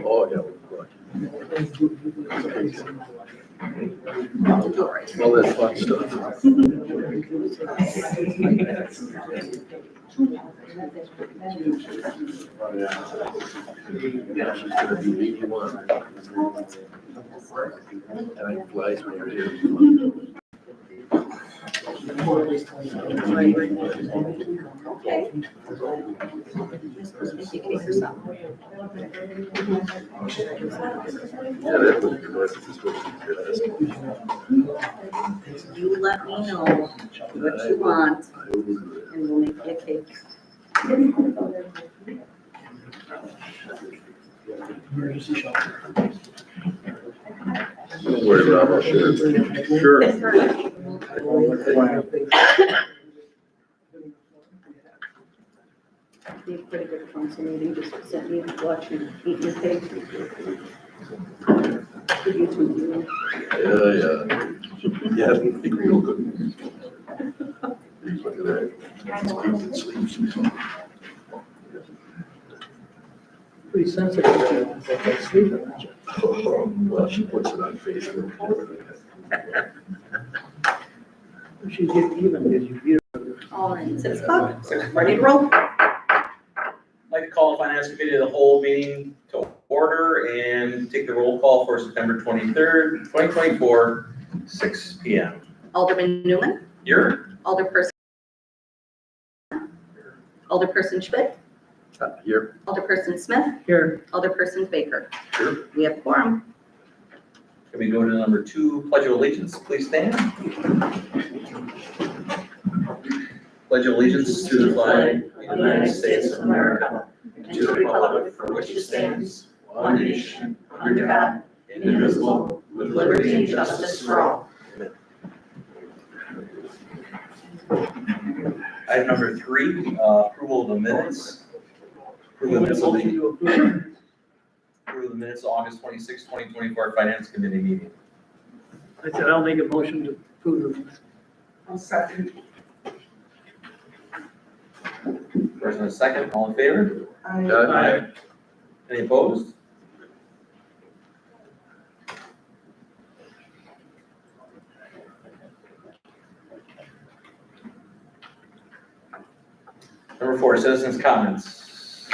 Oh, yeah. All that fun stuff. Yeah, she's gonna be 81. Time flies when you're here. Yeah, that would be nice if this was You let me know what you want and we'll make you a cake. Emergency shelter. Don't worry, Rob, I'll share it. Sure. Be a pretty good council meeting, just sit me and watch you eat your cake. Give you two. Yeah. Real good. Look at that. Pretty sensitive to that sleeping, aren't you? Well, she puts it on Facebook. She get even, did you beat her? All right, 6 o'clock, ready to roll. I'd like to call Finance Committee of the whole meeting to order and take the roll call for September 23rd, 2024, 6 PM. Alderman Newman, Here? Alderperson. Alderperson Schmidt, Here. Alderperson Smith, Here. Alderperson Baker. Sure. We have quorum. Can we go to number 2, Pledge of Allegiance, please stand. Pledge of allegiance to the flag of the United States of America and to the republic for which it stands, one nation, under God, indivisible, with liberty and justice for all. Item number 3, approval of the minutes. Approval of the minutes of August 26, 2024 Finance Committee meeting. I said, I'll make a motion to approve them. I'll second. First and a second, all in favor? Aye. Any opposed? Number 4, citizens' comments.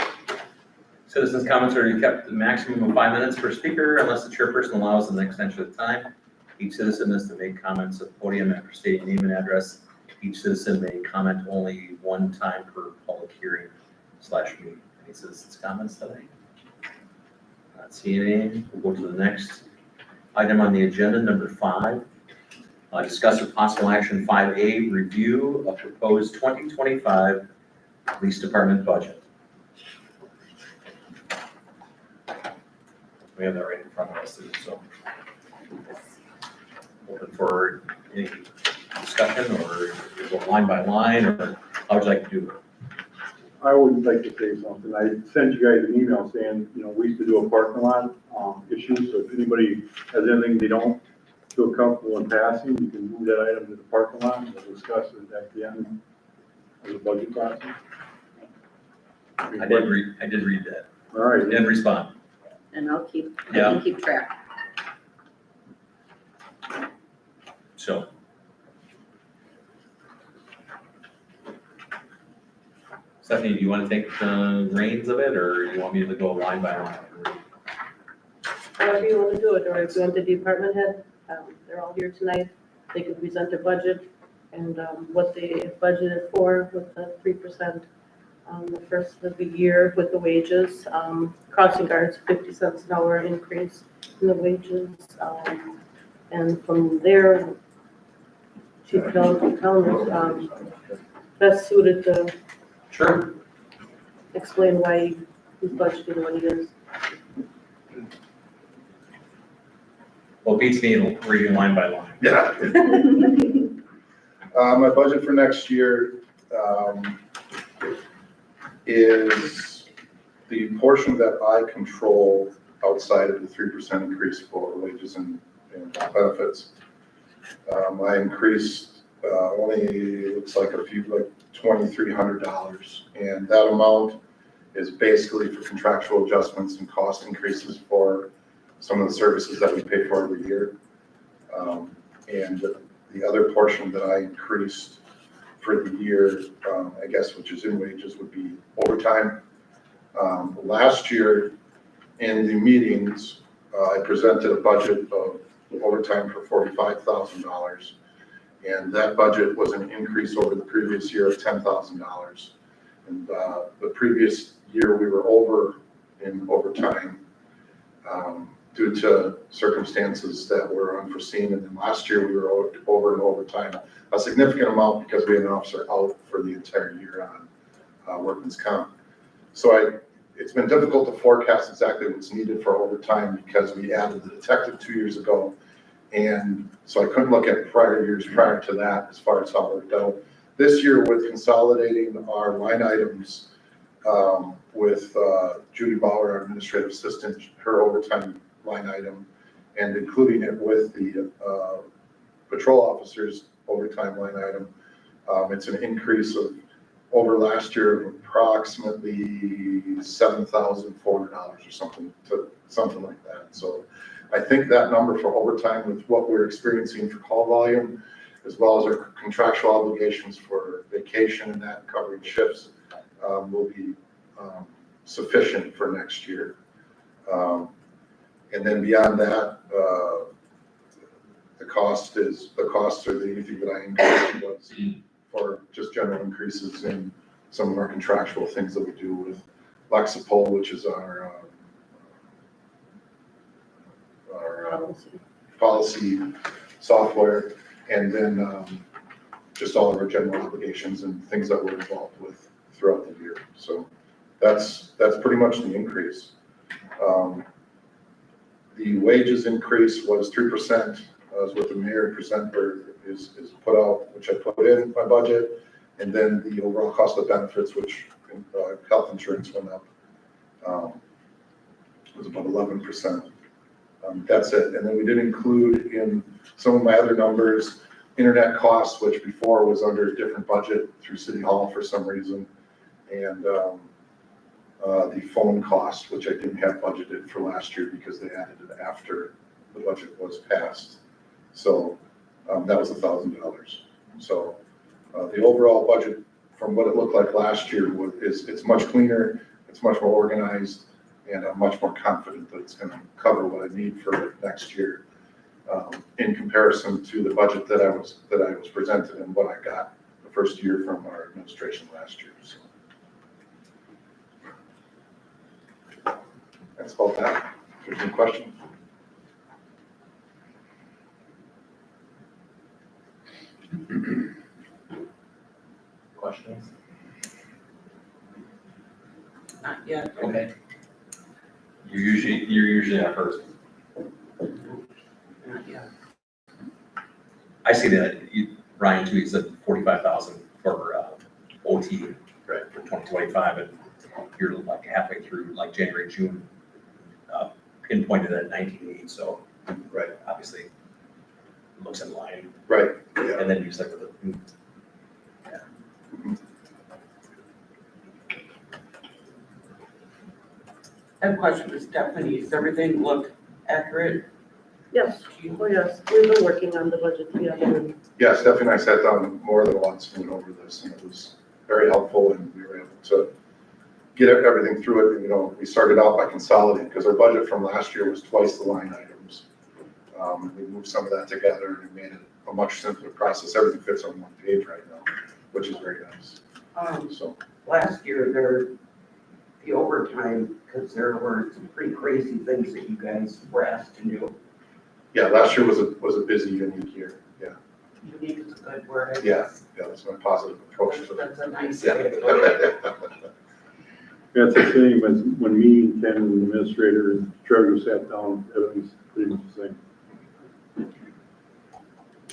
Citizens' comments are to be kept a maximum of 5 minutes per speaker unless the chairperson allows an extension of time. Each citizen is to make comments at the podium after stating name and address. Each citizen may comment only one time per public hearing/meeting. Any citizens' comments today? Not seeing any. We'll go to the next item on the agenda, number 5. Discuss with possible action 5A, review of proposed 2025 police department budget. We have that right in front of us, so. Open for any discussion or go line by line, or how would you like to do it? I would like to say something. I sent you guys an email saying, we used to do a parking lot issue, so if anybody has anything they don't feel comfortable in passing, you can move that item to the parking lot, and we'll discuss it at the end of the budget process. I did read that, All right. and respond. And I Yeah. can keep track. So. Stephanie, do you want to take the reins of it, or you want me to go line by line? However you want to do it, or if you want the department head, they're all here tonight. They can present their budget and what they budgeted for with the 3% the first of the year with the wages. Crossing guards, 50 cents an hour increase in the wages. And from there, Chief Callender's best suited to Sure. explain why he's budgeting what he is. Well, beats me reading line by line. Yeah. My budget for next year, is the portion that I control outside of the 3% increase for wages and benefits. I increased, only, looks like a few, like $2,300. And that amount is basically for contractual adjustments and cost increases for some of the services that we pay for every year. And the other portion that I increased for the year, I guess, which is in wages, would be overtime. Last year in the meetings, I presented a budget of overtime for $45,000. And that budget was an increase over the previous year of $10,000. And the previous year we were over in overtime due to circumstances that were unforeseen. And then last year we were over in overtime a significant amount because we had an officer out for the entire year on workman's comp. So it's been difficult to forecast exactly what's needed for overtime because we added the detective 2 years ago. And so I couldn't look at prior years prior to that as far as how it would go. This year with consolidating our line items with Judy Bauer, our administrative assistant, her overtime line item, and including it with the patrol officers overtime line item, it's an increase of over last year of approximately $7,400 or something like that. So I think that number for overtime with what we're experiencing for call volume, as well as our contractual obligations for vacation and that covering shifts, will be sufficient for next year. And then beyond that, the costs are the anything that I increased was for just general increases in some of our contractual things that we do with Lexipol, which is our policy software, and then just all of our general obligations and things that we're involved with throughout the year. So that's pretty much the increase. The wages increase was 3%, is what the mayor is put out, which I put in my budget, and then the overall cost of benefits, which health insurance went up, was about 11%. That's it. And then we did include in some of my other numbers, internet costs, which before was under a different budget through City Hall for some reason, and the phone cost, which I didn't have budgeted for last year because they added it after the budget was passed. So that was $1,000. So the overall budget from what it looked like last year it's much cleaner, it's much more organized, and I'm much more confident that it's going to cover what I need for next year in comparison to the budget that I was presented and what I got the first year from our administration last year. So that's about that. If there's any questions. Questions? Not yet. Okay. You're usually at first. Not yet. I see that Ryan too, he said 45,000 for OT, right, for 2025, and you're like halfway through, like January, June, pinpointed at 19.8, so, right, obviously, it looks in line. Right. Yeah. And then you said with the, I have a question for Stephanie. Does everything look accurate? Yes, oh yes, we've been working on the budget together, and Yeah, Stephanie and I sat down more than once and went over this, and it was very helpful, and we were able to get everything through it. You know, we started out by consolidating because our budget from last year was twice the line items. We moved some of that together and made it a much simpler process. Everything fits on one page right now, which is very nice. So Last year, the overtime, because there were some pretty crazy things that you guys were asked to do. yeah, last year was a busy, unique year. Yeah, Unique is a good word, I yeah, guess. yeah. That's my positive approach to that. That's a nice Yeah. way to put it. Yeah, it's the same as when me and Ken and the administrator and treasurer sat down, everything's pretty much the same.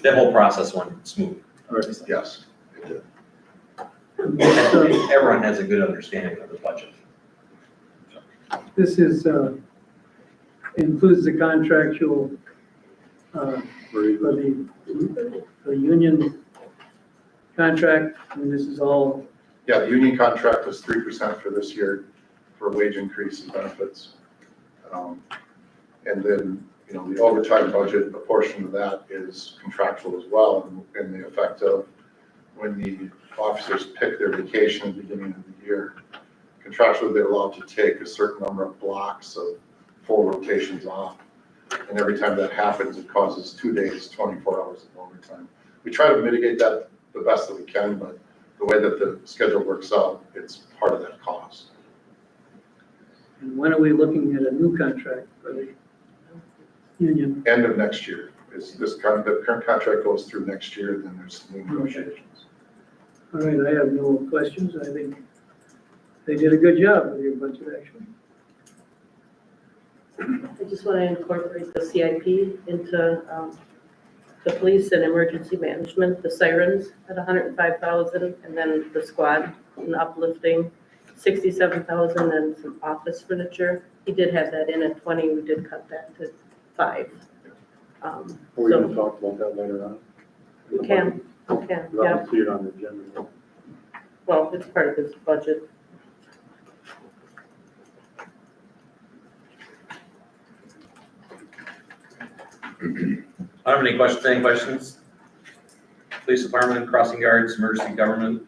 that whole process went smooth Yes. Everyone has a good understanding of the budget. This is, includes the contractual, for the union contract, and this is all, Yeah, the union contract was 3% for this year for wage increase and benefits. And then, you know, the overtime budget, a portion of that is contractual as well, and the effect of when the officers pick their vacation at the beginning of the year. Contractually, they're allowed to take a certain number of blocks of 4 rotations off. And every time that happens, it causes 2 days, 24 hours of overtime. We try to mitigate that the best that we can, but the way that the schedule works out, it's part of that cost. and when are we looking at a new contract for the union? End of next year is the current contract goes through next year, then there's new negotiations. All right, I have no questions. I think they did a good job with your budget, actually. I just want to incorporate the CIP into the police and emergency management, the sirens at 105,000, and then the squad and uplifting 67,000 and some office furniture. He did have that in at 20, we did cut that to 5. We're So gonna talk about that later on. we can, I yeah, don't see it on the agenda. well, it's part of his budget. I don't have any questions, Police department, crossing guards, emergency government.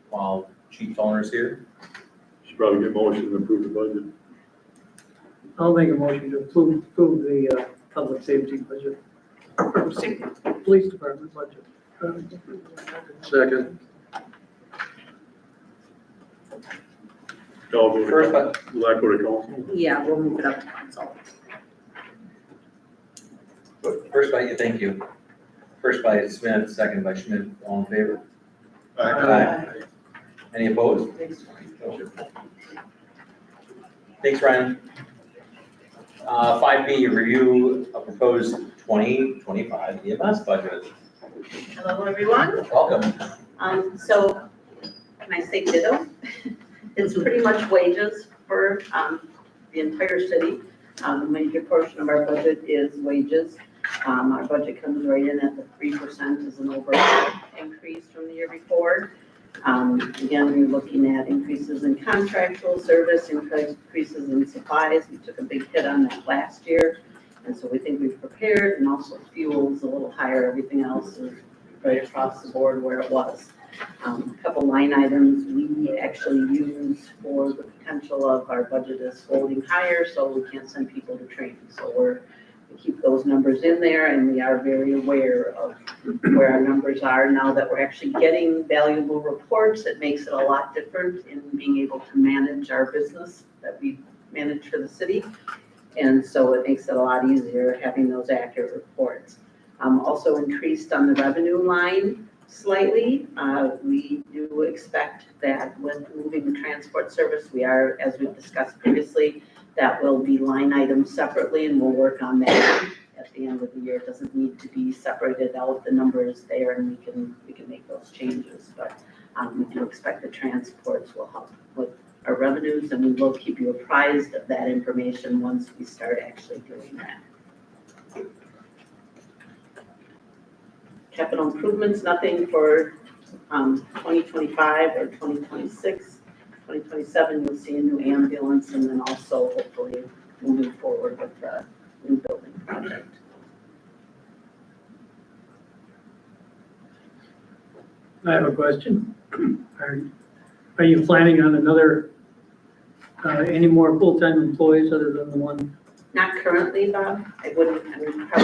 While Chief Fellner's here. Should probably get motion to approve the budget. I'll make a motion to approve the public safety budget. Police department budget. Second. Call vote. First by- Will that go to council? Yeah, we'll move it up to council. First by, thank you. First by Smith, second by Schmidt, all in favor? Any opposed? Thanks, Ryan. 5B, review a proposed 2025 EMS budget. Hello, everyone. Welcome. So, can I say ditto? It's pretty much wages for, the entire city. A major portion of our budget is wages. Our budget comes right in at the 3% as an overall increase from the year before. Again, we're looking at increases in contractual service, increases in supplies. We took a big hit on that last year. And so we think we've prepared, and also fuel's a little higher. Everything else is right across the board where it was. A couple line items we actually use for the potential of our budget is holding higher, so we can't send people to training. So we keep those numbers in there, and we are very aware of where our numbers are now that we're actually getting valuable reports. It makes it a lot different in being able to manage our business that we manage for the city. And so it makes it a lot easier having those accurate reports. Also increased on the revenue line slightly. We do expect that with moving the transport service, we are, as we've discussed previously, that will be line items separately, and we'll work on that at the end of the year. It doesn't need to be separated out. The number is there, and we can make those changes. But we do expect the transports will help with our revenues, and we will keep you apprised of that information once we start actually doing that. Capital improvements, nothing for 2025 or 2026. 2027, you'll see a new ambulance, and then also hopefully moving forward with the new building project. I have a question. Are you planning on any more full-time employees other than the one? Not currently, Bob. I'm probably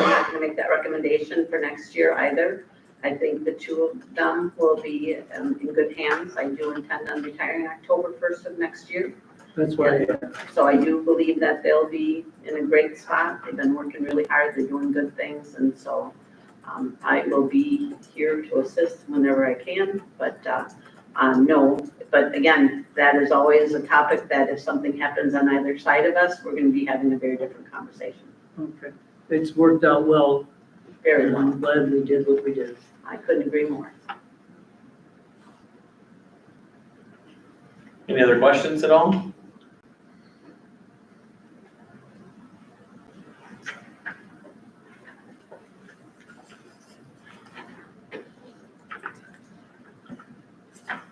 not gonna make that recommendation for next year either. I think the two of them will be in good hands. I do intend on retiring October 1st of next year. That's why, So I do believe that they'll be in a great spot. They've been working really hard. They're doing good things. And so I will be here to assist whenever I can, but no. But again, that is always a topic that if something happens on either side of us, we're going to be having a very different conversation. okay. It's worked out well very well. I'm glad we did what we did. I couldn't agree more. Any other questions at all?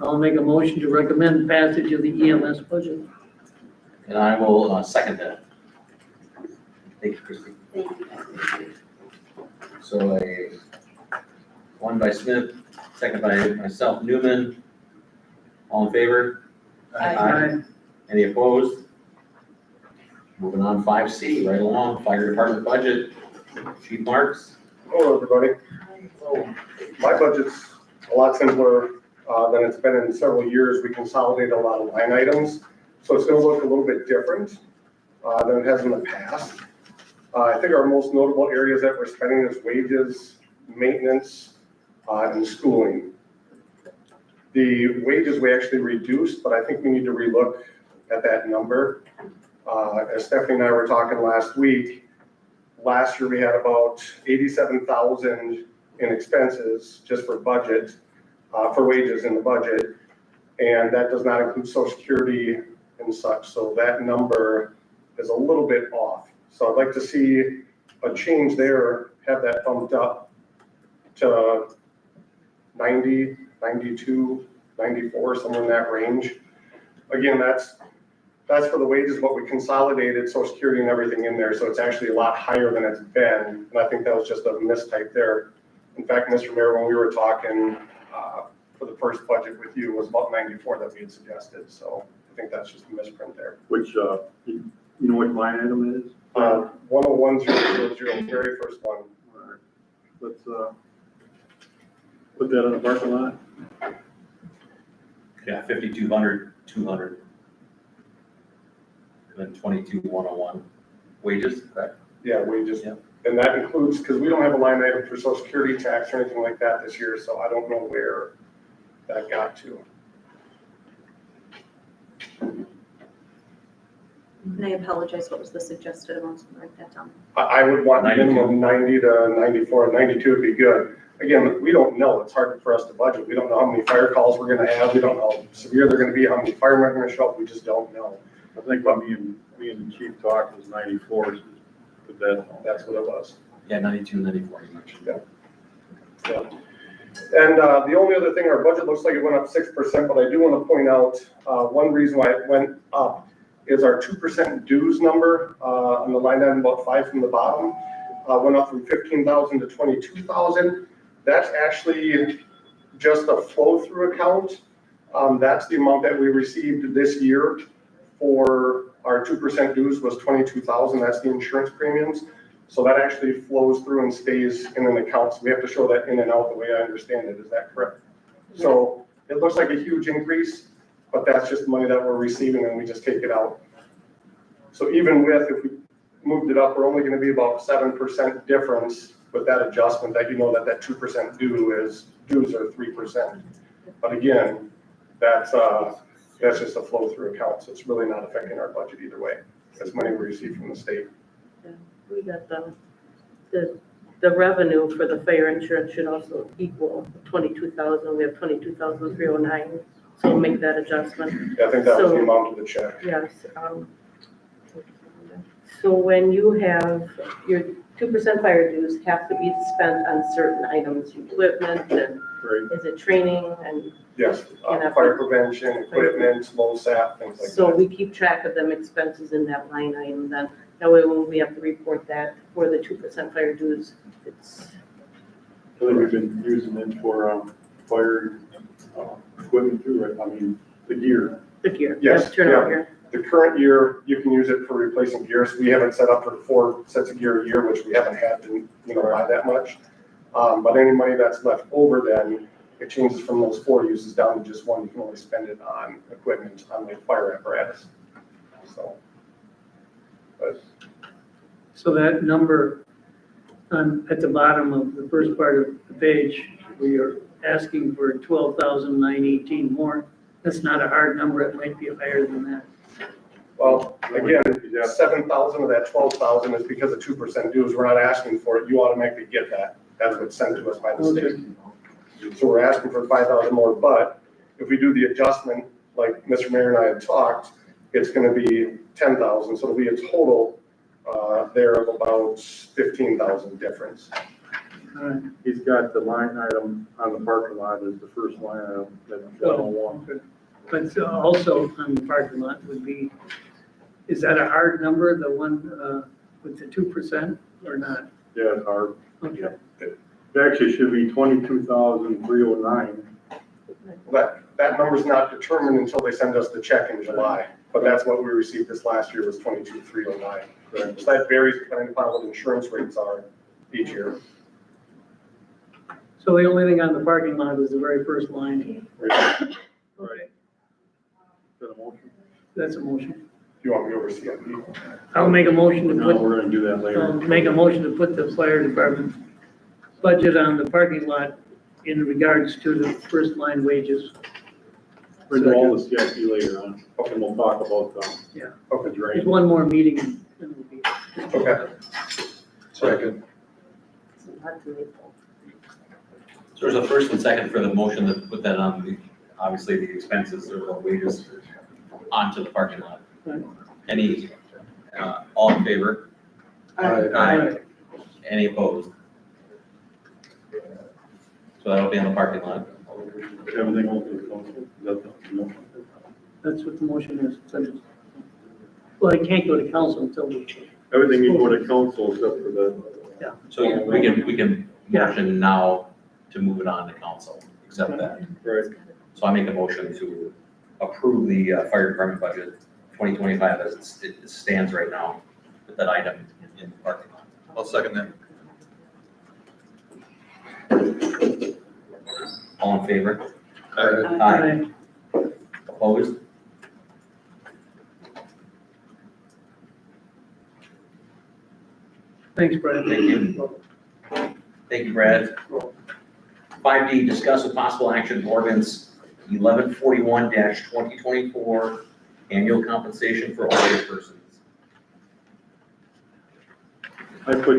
I'll make a motion to recommend passage of the EMS budget. And I will second that. Thank you, Christie. Thank you. So one by Smith, second by myself, Newman. All in favor? Aye. Any opposed? Moving on, 5C, right along, fire department budget. Chief Marks? Hello, everybody. My budget's a lot simpler than it's been in several years. We consolidated a lot of line items, so it's gonna look a little bit different than it has in the past. I think our most notable areas that we're spending is wages, maintenance, and schooling. The wages we actually reduced, but I think we need to relook at that number. As Stephanie and I were talking last week, last year we had about 87,000 in expenses just for budget, for wages in the budget. And that does not include social security and such. So that number is a little bit off. So I'd like to see a change there, have that bumped up to 90, 92, 94, somewhere in that range. Again, that's for the wages, but we consolidated social security and everything in there, so it's actually a lot higher than it's been. And I think that was just a mistype there. In fact, Mr. Mayor, when we were talking for the first budget with you, it was about 94 that we had suggested. So I think that's just a misprint there. Which, you know what line item it is? 101,000, very first one. All right. Let's, put that on the parking lot. Yeah, 5,200, 200. And then 22,101. Wages, correct? Yeah, wages. Yeah. And that includes, because we don't have a line item for social security tax or anything like that this year, so I don't know where that got to. And I apologize, what was the suggested amount? Write that down. I would want a 92. minimum 90 to 94, 92 would be good. Again, we don't know, it's hard for us to budget. We don't know how many fire calls we're gonna have, we don't know how severe they're gonna be, how many firemen are gonna show up, we just don't know. I think what me and the chief talked was 94, so put that on. That's what it was. Yeah, 92, 94, you mentioned. Yeah. And the only other thing, our budget looks like it went up 6%, but I do want to point out, one reason why it went up is our 2% dues number on the line item, about 5 from the bottom, went up from 15,000 to 22,000. That's actually just a flow-through account. That's the amount that we received this year for our 2% dues was 22,000. That's the insurance premiums. So that actually flows through and stays in an account. So we have to show that in and out the way I understand it. Is that correct? So it looks like a huge increase, but that's just money that we're receiving and we just take it out. So even with, if we moved it up, we're only going to be about 7% difference with that adjustment, that you know that that 2% dues are 3%. But again, that's just a flow through account. So it's really not affecting our budget either way. That's money we receive from the state. We got the revenue for the fire insurance should also equal 22,000. We have 22,309. So we'll make that adjustment. Yeah, I think that was the So- amount of the check. Yes. So when you have your 2% fire dues have to be spent on certain items, equipment, and Right. is it training? And Yes, And fire prevention, equipment, low sap, things like so that. we keep track of them expenses in that line item then. That way when we have to report that for the 2% fire dues, it's, I think we've been using it for, fire, equipment too, right? I mean, the gear. the gear. Yes, That's turnover yeah. gear. The current year, you can use it for replacing gears. We haven't set up for 4 sets of gear a year, which we haven't had to, buy that much. But any money that's left over then, it changes from those 4 uses down to just 1. You can only spend it on equipment, on like fire apparatus. So. But So that number at the bottom of the first part of the page, we are asking for 12,918 more. That's not a hard number. It might be higher than that. Well, again, Yeah. 7,000 of that 12,000 is because of 2% dues. We're not asking for it. You automatically get that. That's what's sent to us by the state. So we're asking for 5,000 more, but if we do the adjustment, like Mr. Mayor and I had talked, it's gonna be 10,000, so it'll be a total, there of about 15,000 difference. All right. He's got the line item on the parking lot as the first line item, that 101. But also on the parking lot would be, is that a hard number, the one with the 2% or not? Yeah, it's hard. Okay. It actually should be 22,309. That number's not determined until they send us the check in July, but that's what we received this last year was 22,309. So that varies depending upon what insurance rates are each year. So the only thing on the parking lot is the very first line. Right. Okay, Is that a motion? that's a motion. Do you want me to oversee it? I'll make a motion to No, put, we're gonna do that later. make a motion to put the fire department budget on the parking lot in regards to the first line wages. We're gonna do all the CIP later on, and we'll talk about Yeah. the There's drain. one more meeting and then we'll be. Okay. Second. So there's a first and second for the motion to put that on the, obviously the expenses or the wages onto the parking lot. Right. Any, all in favor? Aye. Any opposed? So that'll be on the parking lot. Everything else is council. Is that the motion? That's what the motion is. Well, it can't go to council until we. Everything you go to council except for the, So we can motion now to move it on to council, accept that. right, So I make a motion to approve the fire department budget 2025 as it stands right now with that item in the parking lot. I'll second that. All in favor? Aye. Opposed? Thanks, Brad. Thank you. Thank you, Brad. 5D, discuss with possible action ordinance 1141-2024, annual compensation for elected persons. I put,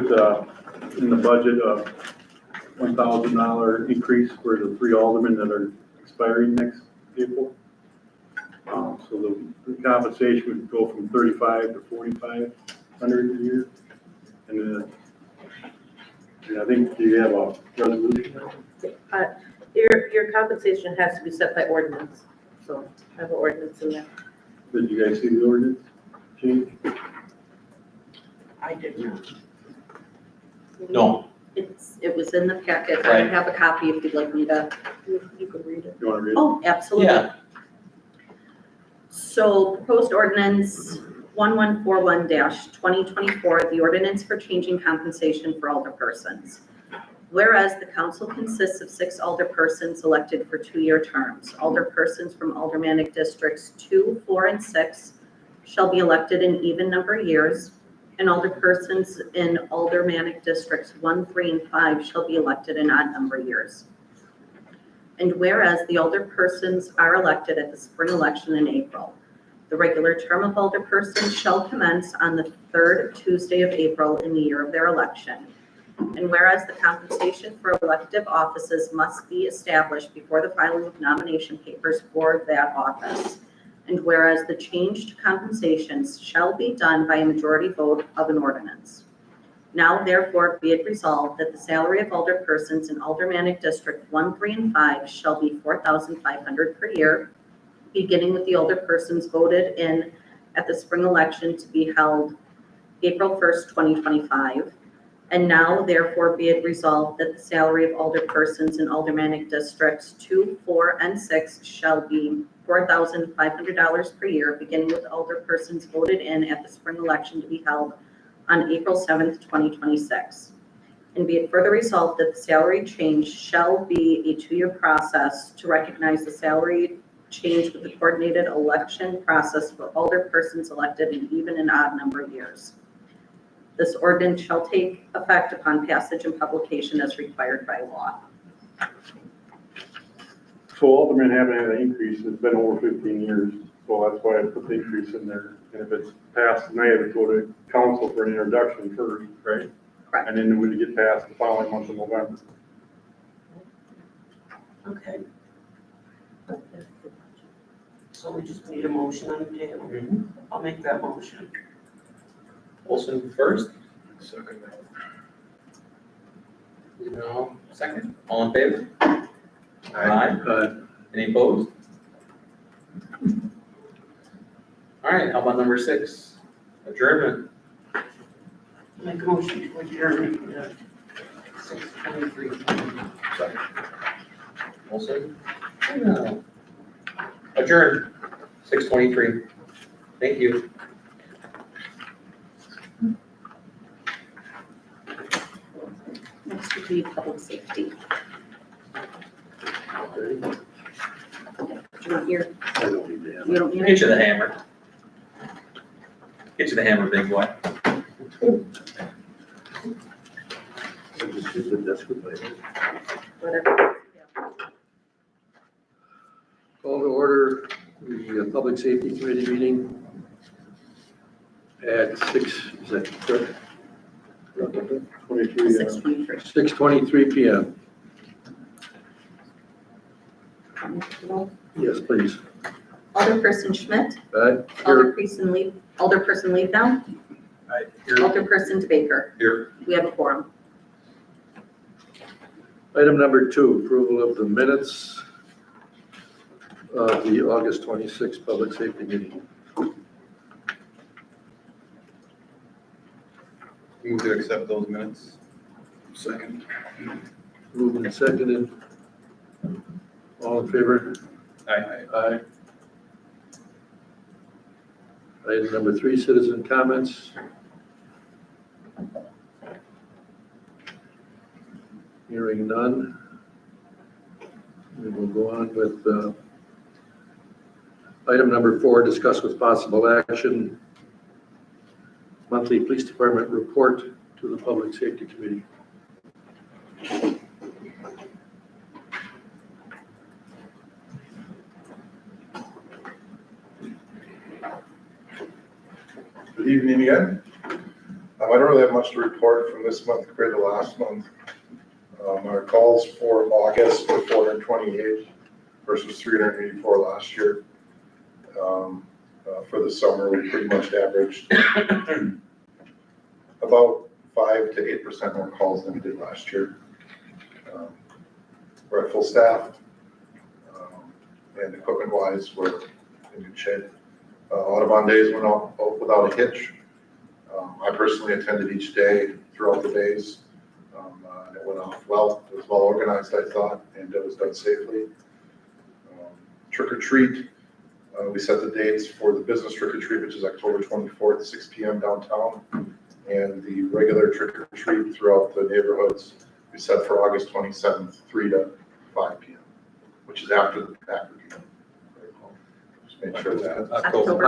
in the budget, a $1,000 increase for the 3 aldermen that are expiring next April. So the compensation would go from 35 to 4,500 a year. And I think you have a resolution. Your compensation has to be set by ordinance, so I have an ordinance in there. Did you guys see the ordinance change? I did not. No, It was in the packet. I Right. have a copy if you'd like me to. You can read it. You want to read it? Oh, absolutely. yeah, So proposed ordinance 1141-2024, the ordinance for changing compensation for alderpersons. Whereas the council consists of 6 alderpersons elected for 2-year terms. Alderpersons from aldermanic districts 2, 4, and 6 shall be elected in even number of years, and alderpersons in aldermanic districts 1, 3, and 5 shall be elected in odd number of years. And whereas the alderpersons are elected at the spring election in April, the regular term of alderpersons shall commence on the 3rd Tuesday of April in the year of their election. And whereas the compensation for elective offices must be established before the filing of nomination papers for that office. And whereas the changed compensations shall be done by a majority vote of an ordinance. Now therefore be it resolved that the salary of alderpersons in aldermanic district 1, 3, and 5 shall be $4,500 per year, beginning with the alderpersons voted in at the spring election to be held April 1st, 2025. And now therefore be it resolved that the salary of alderpersons in aldermanic districts 2, 4, and 6 shall be $4,500 per year, beginning with alderpersons voted in at the spring election to be held on April 7th, 2026. And be it further resolved that the salary change shall be a 2-year process to recognize the salary change with the coordinated election process for alderpersons elected in even and odd number of years. This ordinance shall take effect upon passage and publication as required by law. So aldermen haven't had an increase, it's been over 15 years, so that's why I put the increase in there. And if it's passed tonight, it would go to council for an introduction first, right? Correct. And then it would get passed the following month of November. Okay. So we just need a motion on the table. I'll make that motion. Olson first, Second. no, second, all in favor? Aye. Any opposed? All right, how about number 6? Adjournment. Make a motion to adjourn at 6:23. Olson? No. Adjourned, 6:23. Thank you. Next would be public safety. Do you want your, I don't need that. you don't need Get you the hammer. Get you the hammer, big boy. whatever. Call to order the Public Safety Committee meeting at 6, is that correct? 23, 6:23. 6:23 PM. Yes, please. Alderperson Schmidt, Here, Alderperson Leathdown, Aye. Alderperson DeBaker. Here. We have a quorum. item number 2, approval of the minutes of the August 26th Public Safety meeting. Move to accept those minutes. Second. Moved and seconded. All in favor? Aye. Aye. Item number 3, citizen comments. Hearing none. We will go on with item number 4, discuss with possible action monthly police department report to the Public Safety Committee. Good evening again. I don't really have much to report from this month compared to last month. Our calls for August were 428 versus 384 last year. For the summer, we pretty much averaged about 5 to 8% more calls than we did last year. We're at full staff, and equipment-wise, we're in good shape. Audubon days went off without a hitch. I personally attended each day throughout the days. And it went off well. It was well organized, I thought, and it was done safely. Trick or treat, we set the dates for the business trick or treat, which is October 24th, 6 p.m. downtown, and the regular trick or treat throughout the neighborhoods we set for August 27th, 3 to 5 p.m., which is after the Packer game. Just make sure that. October.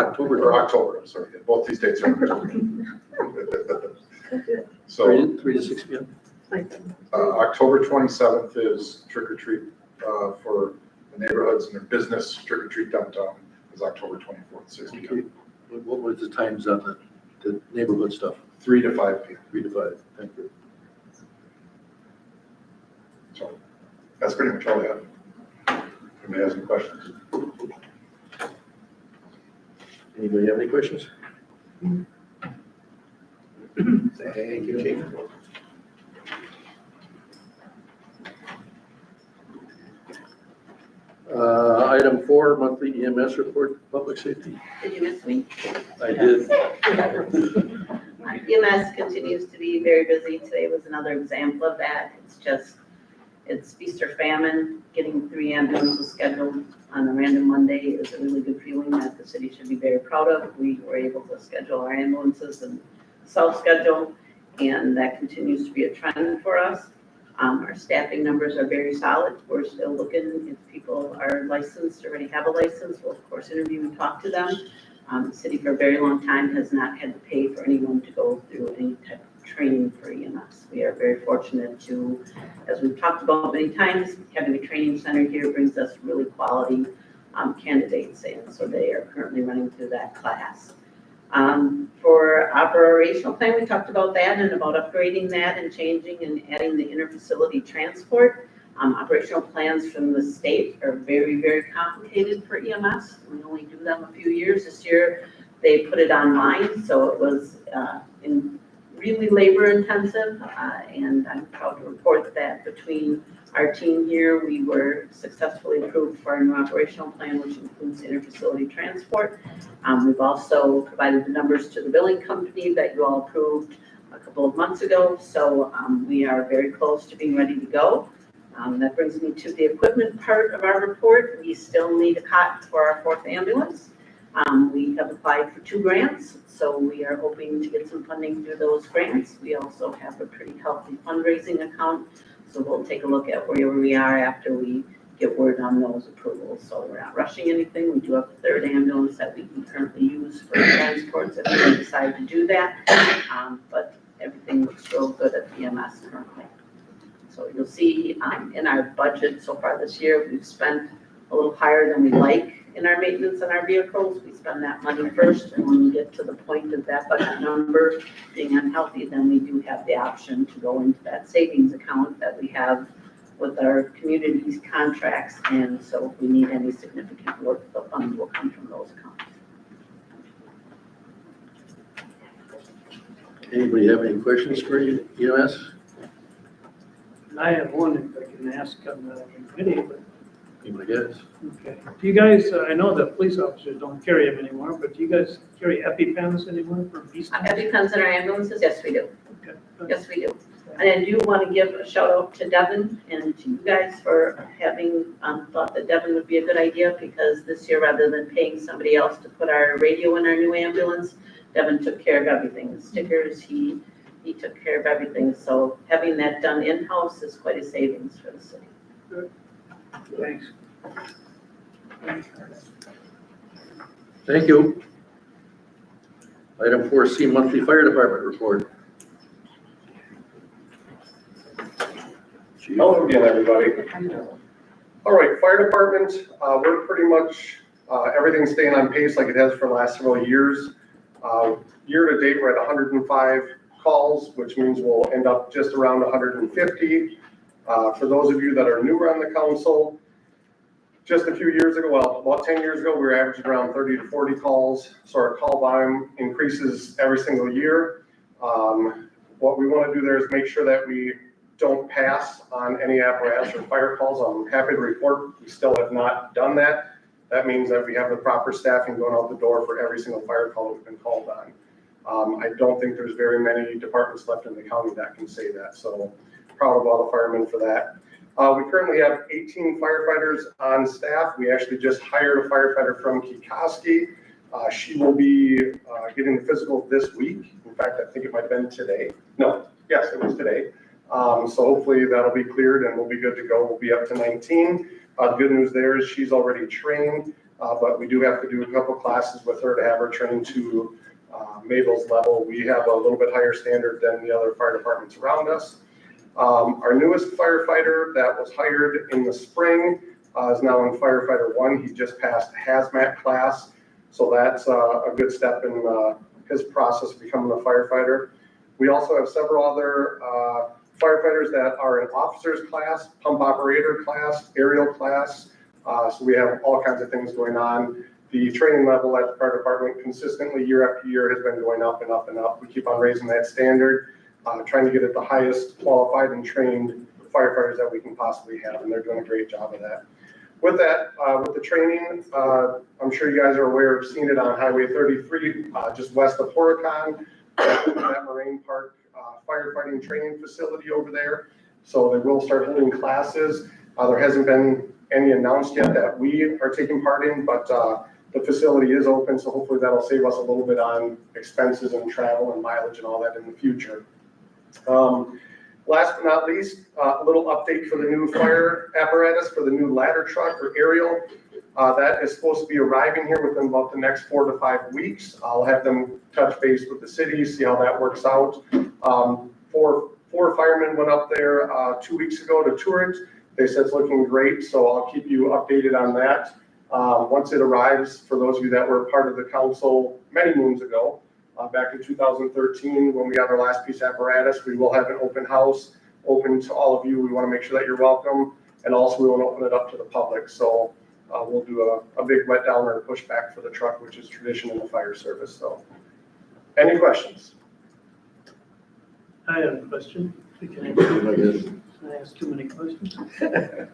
October, I'm sorry. Both these dates are in October. So 3 to 6 p.m. October 27th is trick or treat for the neighborhoods and their business. Trick or treat downtown is October 24th, 6 p.m. Okay. What was the times on the neighborhood stuff? 3 to 5 p.m. 3 to 5. Thank you. So that's pretty much all I have. Anybody has any questions? Anybody have any questions? Thank you, Chief. Item 4, monthly EMS report, public safety. Did you miss me? I did. EMS continues to be very busy. Today was another example of that. It's feast or famine. Getting 3 ambulances scheduled on a random Monday is a really good feeling that the city should be very proud of. We were able to schedule our ambulances and self-schedule, and that continues to be a trend for us. Our staffing numbers are very solid. We're still looking, if people are licensed, already have a license, we'll of course interview and talk to them. The city for a very long time has not had to pay for anyone to go through any type of training for EMS. We are very fortunate to, as we've talked about many times, having a training center here brings us really quality candidates in. So they are currently running through that class. For operational plan, we talked about that and about upgrading that and changing and adding the interfacility transport. Operational plans from the state are very, very complicated for EMS. We only do them a few years. This year, they put it online, so it was really labor intensive, and I'm proud to report that between our team here, we were successfully approved for our new operational plan, which includes interfacility transport. We've also provided the numbers to the billing company that you all approved a couple of months ago, so we are very close to being ready to go. That brings me to the equipment part of our report. We still need a cot for our 4th ambulance. We have applied for 2 grants, so we are hoping to get some funding through those grants. We also have a pretty healthy fundraising account, so we'll take a look at where we are after we get word on those approvals. So we're not rushing anything. We do have a 3rd ambulance that we can currently use for transports if we decide to do that, but everything looks real good at EMS currently. So you'll see in our budget so far this year, we've spent a little higher than we like in our maintenance on our vehicles. We spend that money first, and when we get to the point of that budget number being unhealthy, then we do have the option to go into that savings account that we have with our communities contracts, and so if we need any significant work, the funds will come from those accounts. Anybody have any questions for EMS? I have one if I can ask on the committee, but, Anybody else? okay. Do you guys, I know the police officers don't carry them anymore, but do you guys carry EpiPens anymore for beast? EpiPens in our ambulances, yes, we do. Okay. Yes, we do. And I do want to give a shout out to Devin and to you guys for having thought that Devin would be a good idea, because this year, rather than paying somebody else to put our radio in our new ambulance, Devin took care of everything. The stickers, he took care of everything. So having that done in-house is quite a savings for the city. Thanks. Thank you. Item 4C, monthly fire department report. Chief. Hello again, everybody. All right, fire department, we're pretty much, everything's staying on pace like it has for the last several years. Year to date, we're at 105 calls, which means we'll end up just around 150. For those of you that are newer on the council, just a few years ago, well, about 10 years ago, we were averaging around 30 to 40 calls. So our call volume increases every single year. What we want to do there is make sure that we don't pass on any apparatus or fire calls. I'm happy to report we still have not done that. That means that we have the proper staffing going out the door for every single fire call that's been called on. I don't think there's very many departments left in the county that can say that. So proud of all the firemen for that. We currently have 18 firefighters on staff. We actually just hired a firefighter from Kikoski. She will be getting the physical this week. In fact, I think it might have been today. No, yes, it was today. So hopefully that'll be cleared and we'll be good to go. We'll be up to 19. The good news there is she's already trained, but we do have to do a couple classes with her to have her trained to Mabel's level. We have a little bit higher standard than the other fire departments around us. Our newest firefighter that was hired in the spring is now in firefighter 1. He just passed hazmat class. So that's a good step in his process of becoming a firefighter. We also have several other firefighters that are in officers class, pump operator class, aerial class. So we have all kinds of things going on. The training level at the fire department consistently year after year has been going up and up and up. We keep on raising that standard, trying to get at the highest qualified and trained firefighters that we can possibly have, and they're doing a great job of that. With that, with the training, I'm sure you guys are aware of seeing it on Highway 33, just west of Horicon, that Moraine Park firefighting training facility over there. So they will start holding classes. There hasn't been any announced yet that we are taking part in, but the facility is open, so hopefully that'll save us a little bit on expenses and travel and mileage and all that in the future. Last but not least, a little update for the new fire apparatus for the new ladder truck or aerial. That is supposed to be arriving here within about the next 4 to 5 weeks. I'll have them touch base with the city, see how that works out. Four firemen went up there 2 weeks ago to tour it. They said it's looking great, so I'll keep you updated on that. Once it arrives, for those of you that were part of the council many moons ago, back in 2013, when we got our last piece of apparatus. We will have an open house, open to all of you. We want to make sure that you're welcome. And also we want to open it up to the public. So we'll do a big wet down or push back for the truck, which is tradition in the fire service. So any questions? I have a question. We can I guess. I ask too many questions. Have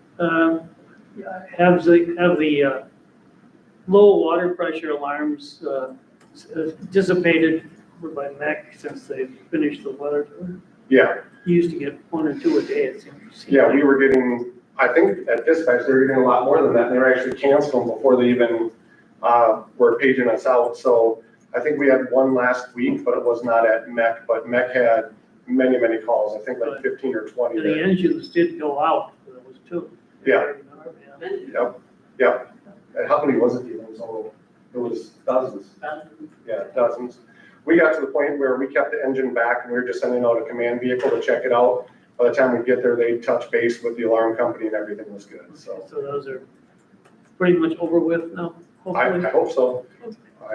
the low water pressure alarms dissipated by MEC since they finished the water tower? Yeah, You used to get 1 or 2 a day, it seems. yeah, we were getting, I think at dispatch, they were getting a lot more than that. And they were actually canceling before they even were paging us out. So I think we had one last week, but it was not at MEC, but MEC had many, many calls, I think like 15 or 20. And the engines did go out, there was 2. Yeah. Yep. And how many was it? It was dozens. Yeah, dozens. We got to the point where we kept the engine back and we were just sending out a command vehicle to check it out. By the time we get there, they'd touch base with the alarm company and everything was good, so. So those are pretty much over with now, hopefully? I hope so.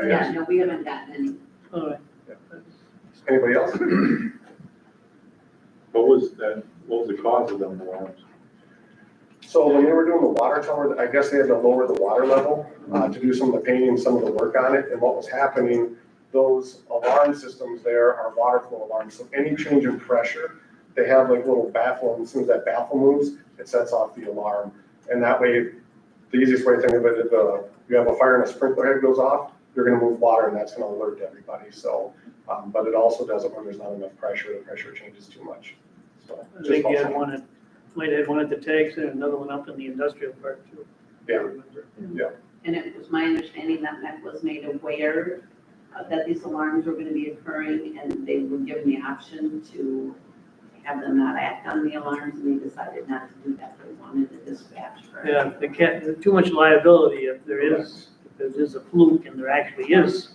Yeah, no, we haven't gotten any. All right. Anybody else? What was the cause of them alarms? So when they were doing the water tower, I guess they had to lower the water level to do some of the painting, some of the work on it. And what was happening, those alarm systems there are water flow alarms. So any change in pressure, they have like little baffle, and as soon as that baffle moves, it sets off the alarm. And that way, the easiest way to think of it, if you have a fire and a sprinkler head goes off, you're gonna move water and that's gonna alert everybody. So, but it also does it when there's not enough pressure, the pressure changes too much. So I just think you had also- one might have one at the tags and another one up in the industrial park too. Yeah. I remember. And it was my understanding that MEC was made aware that these alarms were gonna be occurring, and they were given the option to have them not act on the alarms, and they decided not to do that. They wanted to dispatch for. Yeah, they can't, too much liability if there is a fluke and there actually is.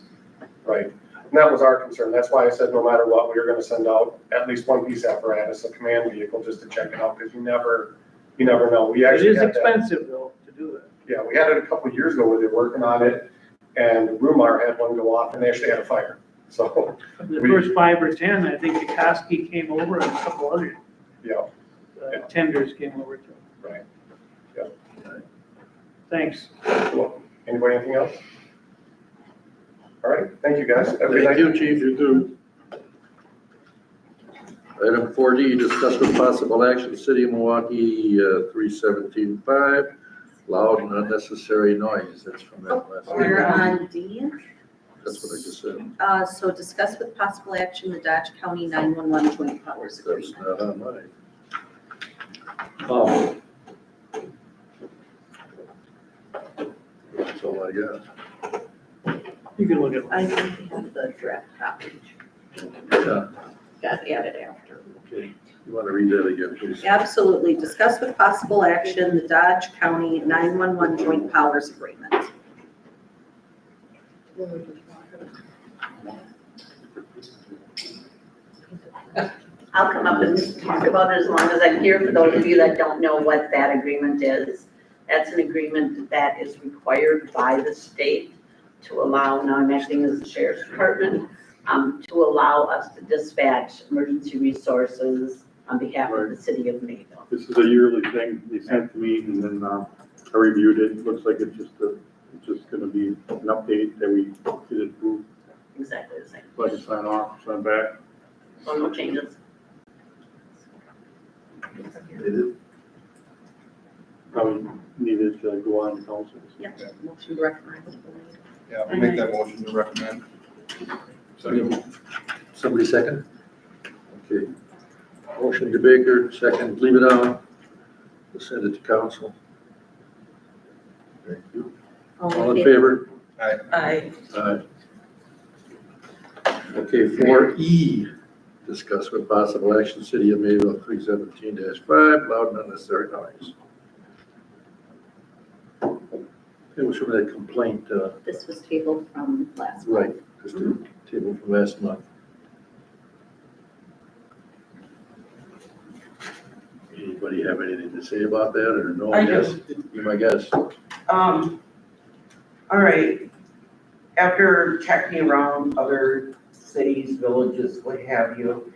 Right, and that was our concern, that's why I said no matter what, we were gonna send out at least one piece of apparatus, a command vehicle, just to check it out, because you never know. We It actually is had that, expensive though to do that. yeah, we had it a couple of years ago where they were working on it, and Rumar had one go off, and they actually had a fire, so, The We- first 5 or 10, I think Koski came over and a couple other yeah, tenders came over too. right. Thanks. Well, anybody, anything else? All right, thank you, guys. Have a good Thank night. you, Chief. You too. Item 4D, discuss with possible action, City of Milwaukee, 3175, loud and unnecessary noise. That's from that last. We're on D. That's what I just said. So discuss with possible action the Dodge County 911 Joint Powers That's Agreement. not on mine. Oh. That's all I got. You can look at I think we have the draft copy. Yeah, Got added after. okay. You want to read that again, please? Absolutely. Discuss with possible action the Dodge County 911 Joint Powers Agreement. I'll come up and talk about it as long as I'm here, for those of you that don't know what that agreement is. That's an agreement that is required by the state to allow, now I'm acting as the sheriff's department, to allow us to dispatch emergency resources on behalf of the city of Mayville. This is a yearly thing they sent to me, and then I reviewed it. It looks like it's just gonna be an update that we get it approved, Exactly the same. so I can sign off, sign back. So no changes. Probably needed to go on council. Yep. Motion to recommend. Yeah, I'll make that motion to recommend. Somebody second? Okay. Motion to Baker, second, leave it on. We'll send it to council. Thank you. All in favor? Aye. Aye. Okay, 4E, discuss with possible action, City of Mayville 317-5, loud and unnecessary noise. It was from that complaint, This was tabled from last month. right, just a table from last month. Anybody have anything to say about that, or no? I do. Yes, you might guess. All right, after checking around other cities, villages, what have you.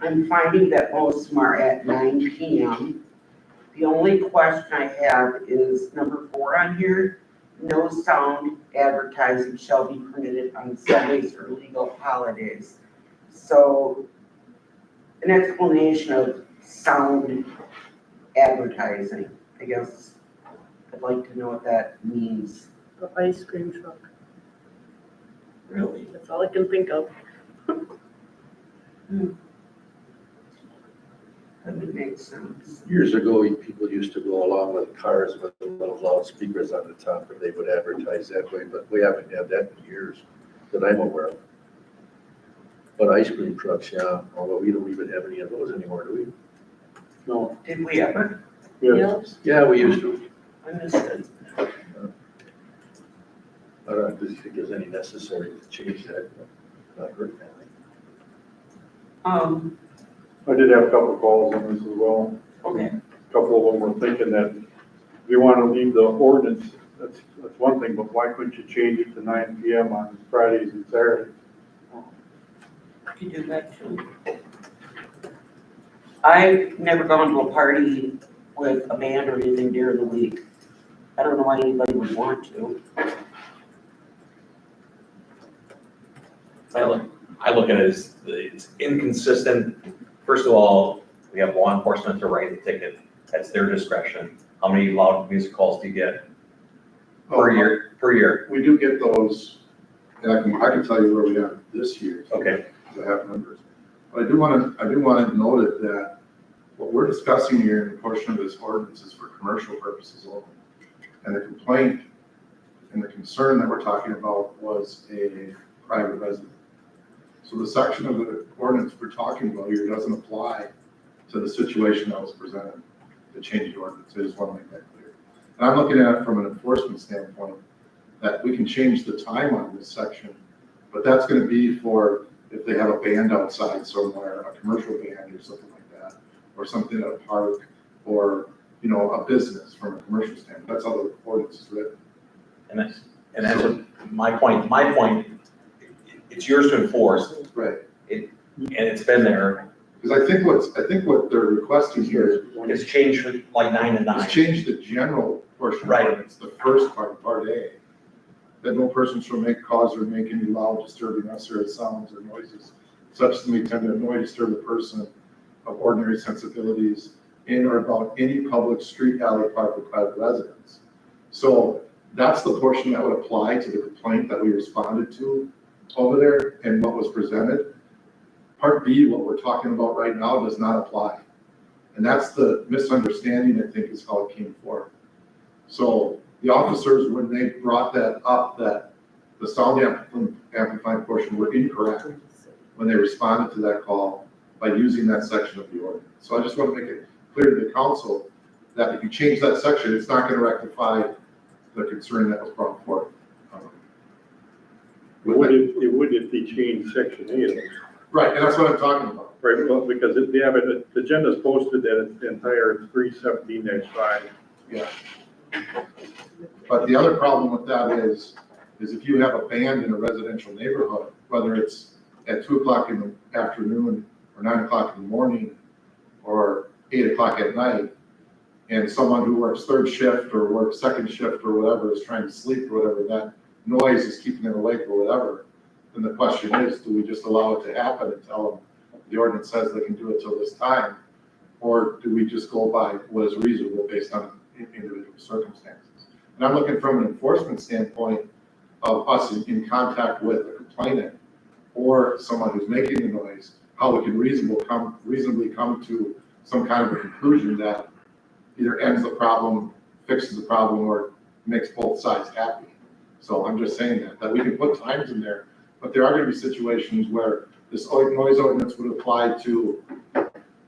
I'm finding that most of them are at 9 PM. The only question I have is number 4 on here. No sound advertising shall be permitted on Sundays or legal holidays. So an explanation of sound advertising, I guess. I'd like to know what that means. The ice cream truck, Really? that's all I can think of. That would make sense. Years ago, people used to go along with cars with little loudspeakers on the top, and they would advertise that way, but we haven't had that in years that I'm aware of. But ice cream trucks, yeah, although we don't even have any of those anymore, do we? No, Did we ever? yeah, Yeah, we used to. I missed it. I don't think there's any necessary to change that. Not hurt anything. I did have a couple of calls on this as well. Okay. A couple of them were thinking that if you want to leave the ordinance, that's one thing, but why couldn't you change it to 9 PM on Fridays and Saturdays? You do that too. I've never gone to a party with a band or anything during the week. I don't know why anybody would want to. I look at it as it's inconsistent. First of all, we have law enforcement to write the ticket. That's their discretion. How many loud music calls do you get per year? We do get those, and I can tell you where we are this year. Okay. I have numbers. But I do want to note it that what we're discussing here in a portion of this ordinance is for commercial purposes only. And the complaint and the concern that we're talking about was a private resident. So the section of the ordinance we're talking about here doesn't apply to the situation that was presented to change the ordinance. I just want to make that clear. And I'm looking at it from an enforcement standpoint, that we can change the time on this section, but that's going to be for if they have a band outside somewhere, a commercial band or something like that, or something at a park, or, you know, a business from a commercial standpoint. That's how the ordinance is written. And that's what my point, it's yours to enforce, Right. and it's been there. Because I think what they're requesting here It's changed from like 9 to 9. is change the general portion of the Right. ordinance, the first part A. That no person shall make, cause, or make any loud, disturbing, unnecessary sounds or noises such as may tend to annoy, disturb a person of ordinary sensibilities in or about any public street, alley, park, or private residence. So that's the portion that would apply to the complaint that we responded to over there and what was presented. Part B, what we're talking about right now, does not apply. And that's the misunderstanding, I think, is how it came forth. So the officers, when they brought that up, that the sound amplifying portion were incorrect when they responded to that call by using that section of the ordinance. So I just want to make it clear to the council that if you change that section, it's not going to rectify the concern that was brought forth. It would if they changed section 8. Right, and that's what I'm talking about. Right, well, because they have it, the agenda's posted that it's the entire 317-5. Yeah. But the other problem with that is if you have a band in a residential neighborhood, whether it's at 2 o'clock in the afternoon or 9 o'clock in the morning or 8 o'clock at night, and someone who works third shift or works second shift or whatever is trying to sleep or whatever, that noise is keeping them awake or whatever, then the question is, do we just allow it to happen and tell them the ordinance says they can do it till this time? Or do we just go by what is reasonable based on individual circumstances? And I'm looking from an enforcement standpoint of us in contact with a complainant or someone who's making the noise, how we can reasonably come to some kind of a conclusion that either ends the problem, fixes the problem, or makes both sides happy. So I'm just saying that we can put times in there, but there are going to be situations where this noise ordinance would apply to,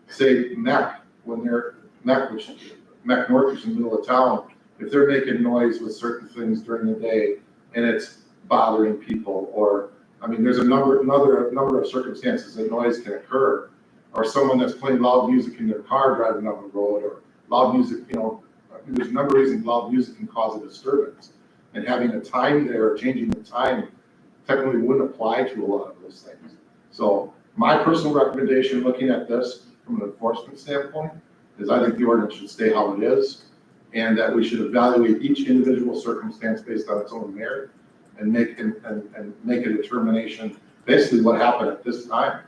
say, MEC, when they're MEC North, which is in the middle of town, if they're making noise with certain things during the day and it's bothering people, or, I mean, there's a number of circumstances that noise can occur, or someone that's playing loud music in their car driving down the road, or loud music, you know, there's a number of reasons loud music can cause a disturbance. And having a time there, changing the time technically wouldn't apply to a lot of those things. So my personal recommendation, looking at this from an enforcement standpoint, is I think the ordinance should stay how it is, and that we should evaluate each individual circumstance based on its own merit, and make a determination, basically what happened at this time.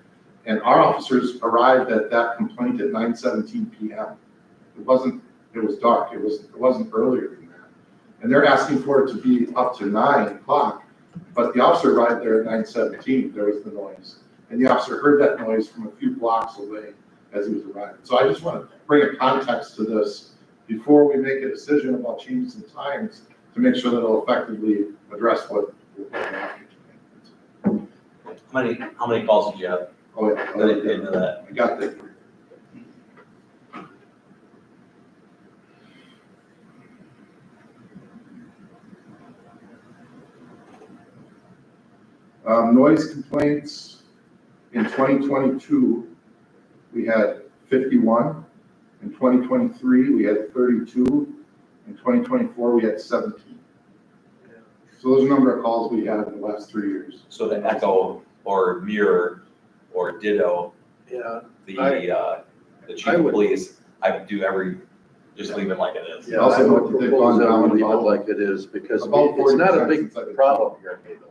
And our officers arrived at that complaint at 9:17 PM. It was dark, it wasn't earlier than that. And they're asking for it to be up to 9 o'clock, but the officer arrived there at 9:17, there was the noise. And the officer heard that noise from a few blocks away as he was arriving. So I just want to bring a context to this before we make a decision about changes in times, to make sure that it'll effectively address what we're asking today. How many calls did you have? Oh, yeah. That I did into that. I got that. Noise complaints in 2022, we had 51. In 2023, we had 32. In 2024, we had 17. So those are the number of calls we had in the last 3 years. So the echo or mirror or ditto, Yeah, the chief of police, I do just leave it like it is. yeah, Also I note would that they've propose gone that down we leave it about- like it is, because about it's not a 40% big since I've been- problem here in Mayville.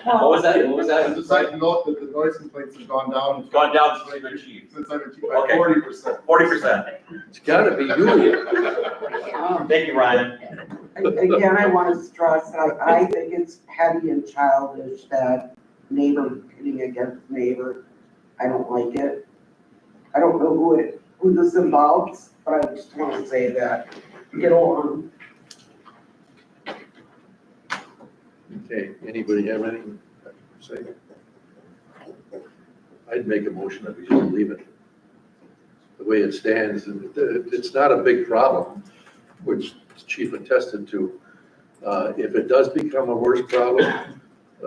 What was that? What was I that? just like to note that the noise complaints have gone down. It's gone down since you've been chief. Since I've been chief, by Okay. 40%. 40%. It's gotta be you. Thank you, Ryan. Again, I want to stress, I think it's petty and childish that neighbor pitting against neighbor. I don't like it. I don't know who this involves, but I just want to say that, get along. Okay, anybody have anything to say? I'd make a motion that we just leave it the way it stands, and it's not a big problem, which the chief attested to. If it does become a worse problem,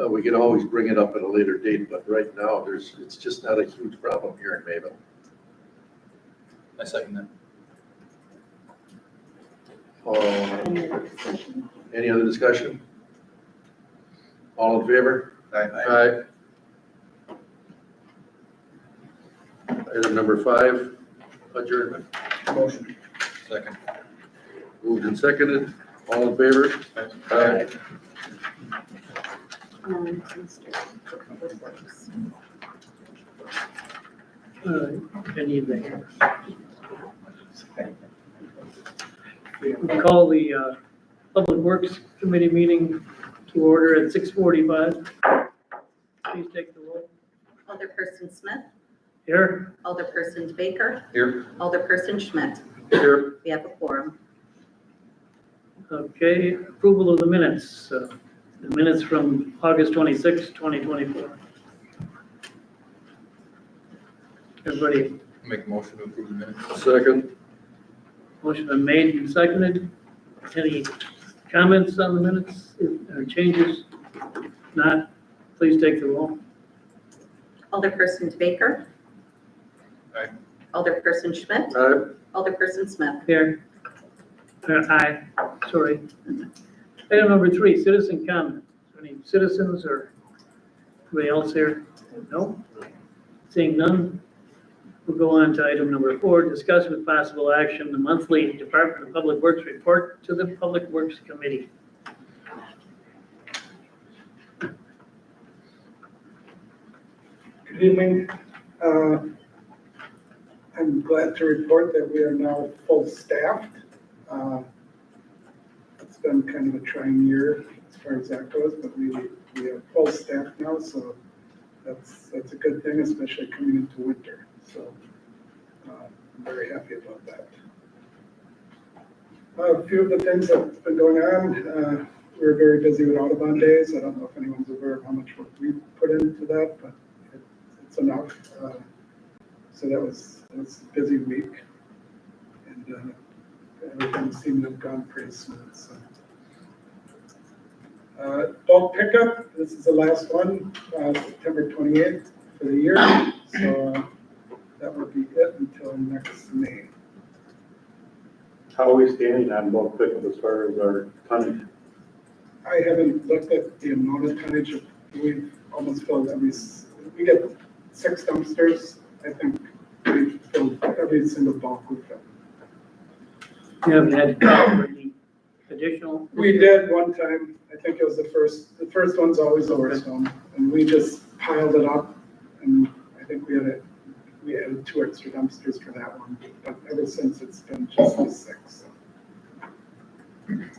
we can always bring it up at a later date, but right now, it's just not a huge problem here in Mayville. I second that. Any other discussion? All in favor? Aye. Item number 5, adjournment. Motion. Second. Moved and seconded. All in favor? Aye. Any of the. We call the Public Works Committee meeting to order at 6:45. Please take the roll. Alderperson Smith, Here? Alderperson Baker, Here. Alderperson Schmidt. Here. We have a quorum. Okay, approval of the minutes. The minutes from August 26, 2024. Everybody, Make a motion to approve the minutes. Second. motion been made and seconded. Any comments on the minutes or changes? Not, please take the roll. Alderperson Baker. Aye. Alderperson Schmidt, Aye. Alderperson Smith. Here. Aye, sorry. Item number 3, citizen comment. Any citizens or anybody else here? No? Seeing none, we'll go on to item number 4, discuss with possible action the monthly Department of Public Works report to the Public Works Committee. Good evening. I'm glad to report that we are now full staffed. It's been kind of a trying year as far as that goes, but we have full staff now, so that's a good thing, especially coming into winter. So I'm very happy about that. A few of the things that's been going on, we're very busy with Audubon days. I don't know if anyone's aware of how much work we put into that, but it's enough. So that was a busy week, and everything seemed to have gone pretty smooth. So. Bulk pickup, this is the last one, September 28th for the year. So that will be it until next May. How are we standing on bulk pickup as far as our tonnage? I haven't looked at the amount of tonnage. We've almost filled we get 6 dumpsters. I think we've filled every single bulk we've filled. You haven't had to call for any additional? We did one time, I think it was the first one's always the worst one, and we just piled it up, and I think we added 2 extra dumpsters for that one, but ever since it's been just the 6, so. I mean,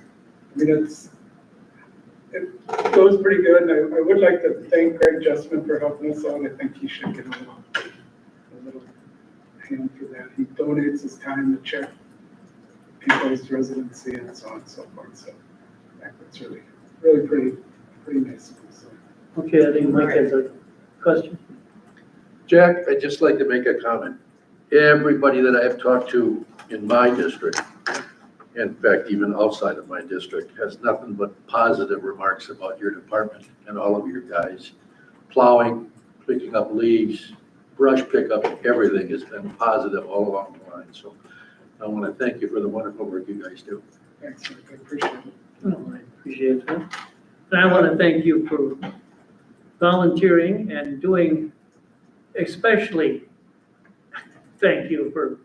it goes pretty good, and I would like to thank Greg Justman for helping us out. I think he should get a little hand for that. He donates his time to check people's residency and so on and so forth, so it's really pretty nice of him, so. Okay, I think Mike has a question. Jack, I'd just like to make a comment. Everybody that I've talked to in my district, in fact, even outside of my district, has nothing but positive remarks about your department and all of your guys. Plowing, picking up leaves, brush pickup, everything has been positive all along the line. So I want to thank you for the wonderful work you guys do. Thanks, Rick, I appreciate it. Oh, I appreciate that. And I want to thank you for volunteering and doing, especially thank you for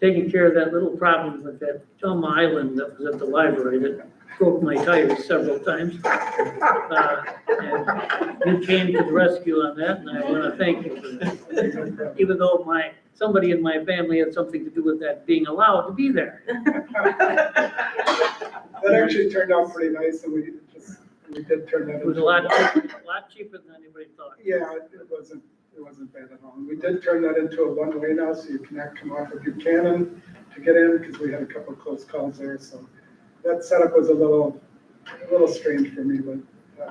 taking care of that little problem with that dumb island that was at the library that broke my tires several times. And you came to the rescue on that, and I want to thank you for that. Even though somebody in my family had something to do with that being allowed to be there. That actually turned out pretty nice, and we did turn that into. It was a lot cheaper than anybody thought. Yeah, it wasn't bad at all. And we did turn that into a one-way now, so you cannot come off of Buchanan to get in, because we had a couple of close calls there, so that setup was a little strange for me, but,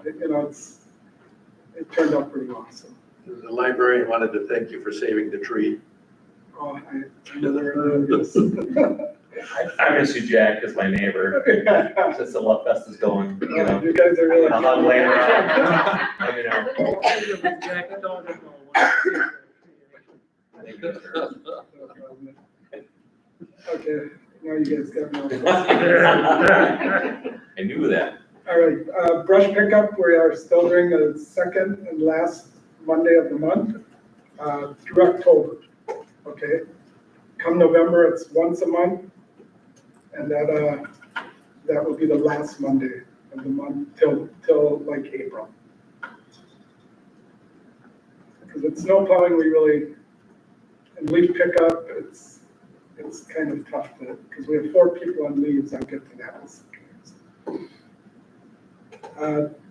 it turned out pretty well, so. The librarian wanted to thank you for saving the tree. Oh, I know there is. I miss you, Jack, as my neighbor, since the Love Fest is going, you know. You guys are really. I'm not laying around, let me know. Jack Dodgeball. I think that's fair. Okay, now you guys got me. I knew that. All right, brush pickup, we are still doing the second and last Monday of the month, through October, okay? Come November, it's once a month, and that will be the last Monday of the month till like April. Because with snow plowing, and leaf pickup, it's kind of tough because we have 4 people on leaves. I'll get to that.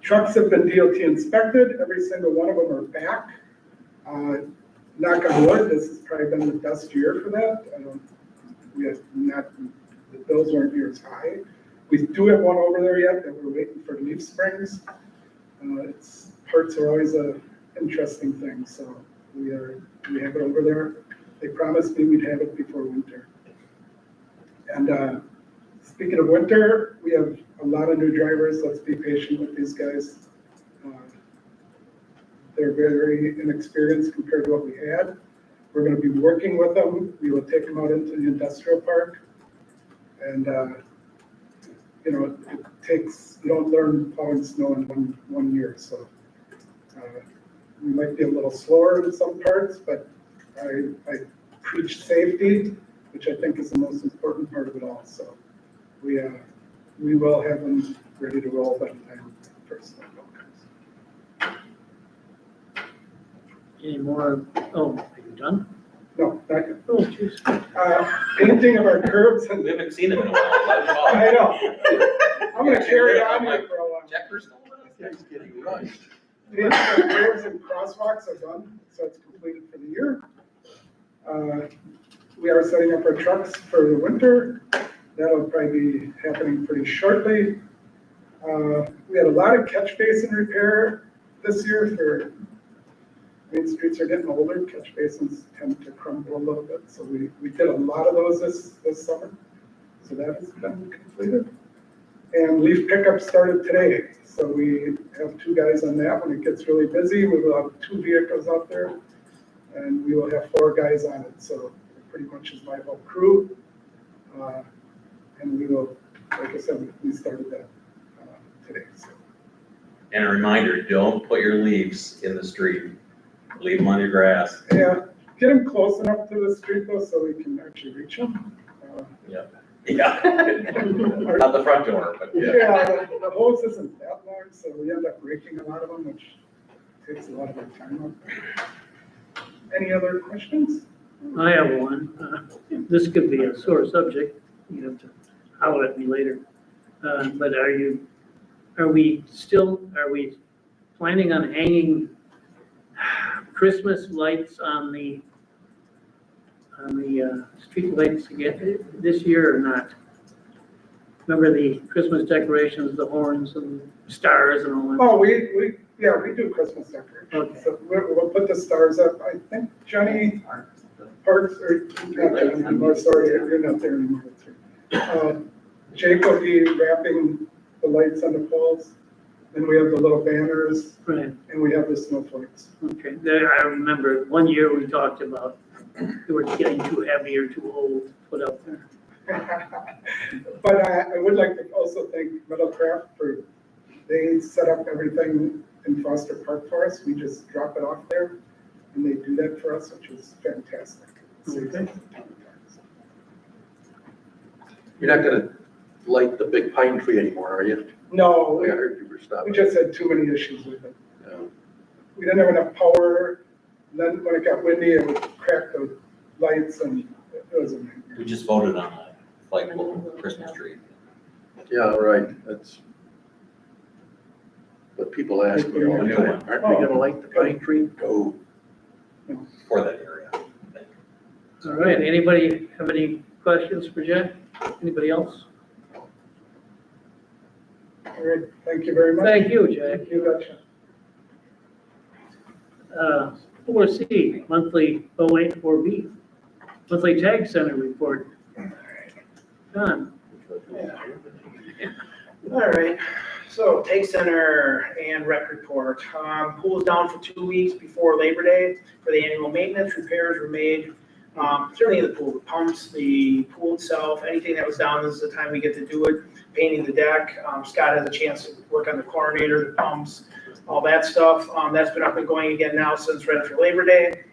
Trucks have been DOT inspected. Every single one of them are back. Knock on wood, this has probably been the best year for that. The bills weren't near as high. We do have one over there yet that we're waiting for leaf springs. Parts are always an interesting thing, so we have it over there. They promised me we'd have it before winter. And speaking of winter, we have a lot of new drivers. Let's be patient with these guys. They're very inexperienced compared to what we had. We're going to be working with them. We will take them out into the industrial park. And, you don't learn plowing snow in one year. So we might be a little slower in some parts, but I preach safety, which I think is the most important part of it all. So we will have them ready to roll by the time first snowfall comes. Any more? Oh, are you done? No, not yet. Oh, jeez. Painting of our curbs and. We haven't seen him in a while. Let him I talk. know. I'm gonna carry it on here for a while. Jack, we're still with us? He's getting right. Painting of our curbs and crosswalks are done, so it's completed for the year. We are setting up our trucks for the winter. That'll probably be happening pretty shortly. We had a lot of catch basin repair this year for main streets are getting older. Catch basins tend to crumble a little bit. So we did a lot of those this summer. So that has been completed. And leaf pickup started today. So we have 2 guys on that. When it gets really busy, we will have 2 vehicles out there and we will have 4 guys on it. So it pretty much is my whole crew. And we will, like I said, we started that today. So And a reminder, don't put your leaves in the street. Leave them on your grass. Yeah, get them close enough to the street though, so we can actually reach them. Yeah. Not the front door, but yeah. Yeah, the hose isn't that long, so we end up breaking a lot of them, which takes a lot of our time up. Any other questions? I have one. This could be a sore subject. You have to holler at me later. But are we planning on hanging Christmas lights on the street lights again this year or not? Remember the Christmas decorations, the horns and stars and all that? Oh, we do Christmas decorations. Okay. So we'll put the stars up. I think Johnny Parks, or not Johnny anymore, sorry, you're not there anymore. Jake will be wrapping the lights on the poles. Then we have the little banners Right, and we have the snowflakes. okay. There, I remember one year we talked about they were getting too heavy or too old to put up there. But I would like to also thank Metalcraft for, they set up everything in Foster Park for us. We just drop it off there and they do that for us, which is fantastic. Okay. You're not gonna light the big pine tree anymore, are you? No, I heard you were we stopping. just had too many issues with it. Yeah. We didn't have enough power. Then when it got windy, it would crack the lights and it was a nightmare. We just voted on a flagpole Christmas tree. Yeah, right, that's what people ask me all the time. Aren't we gonna light the pine tree? Go. For that area. All right, anybody have any questions for Jack? Anybody else? All right, thank you very much. Thank you, Jack. You betcha. 4C, monthly 084B, monthly tag center report. John? All right, so Tag Center and rec report. Pool's down for 2 weeks before Labor Day for the annual maintenance. Repairs were made, certainly the pool, the pumps, the pool itself, anything that was down, this is the time we get to do it. Painting the deck, Scott has a chance to work on the chlorinator, the pumps, all that stuff. That's been up and going again now since right after Labor Day.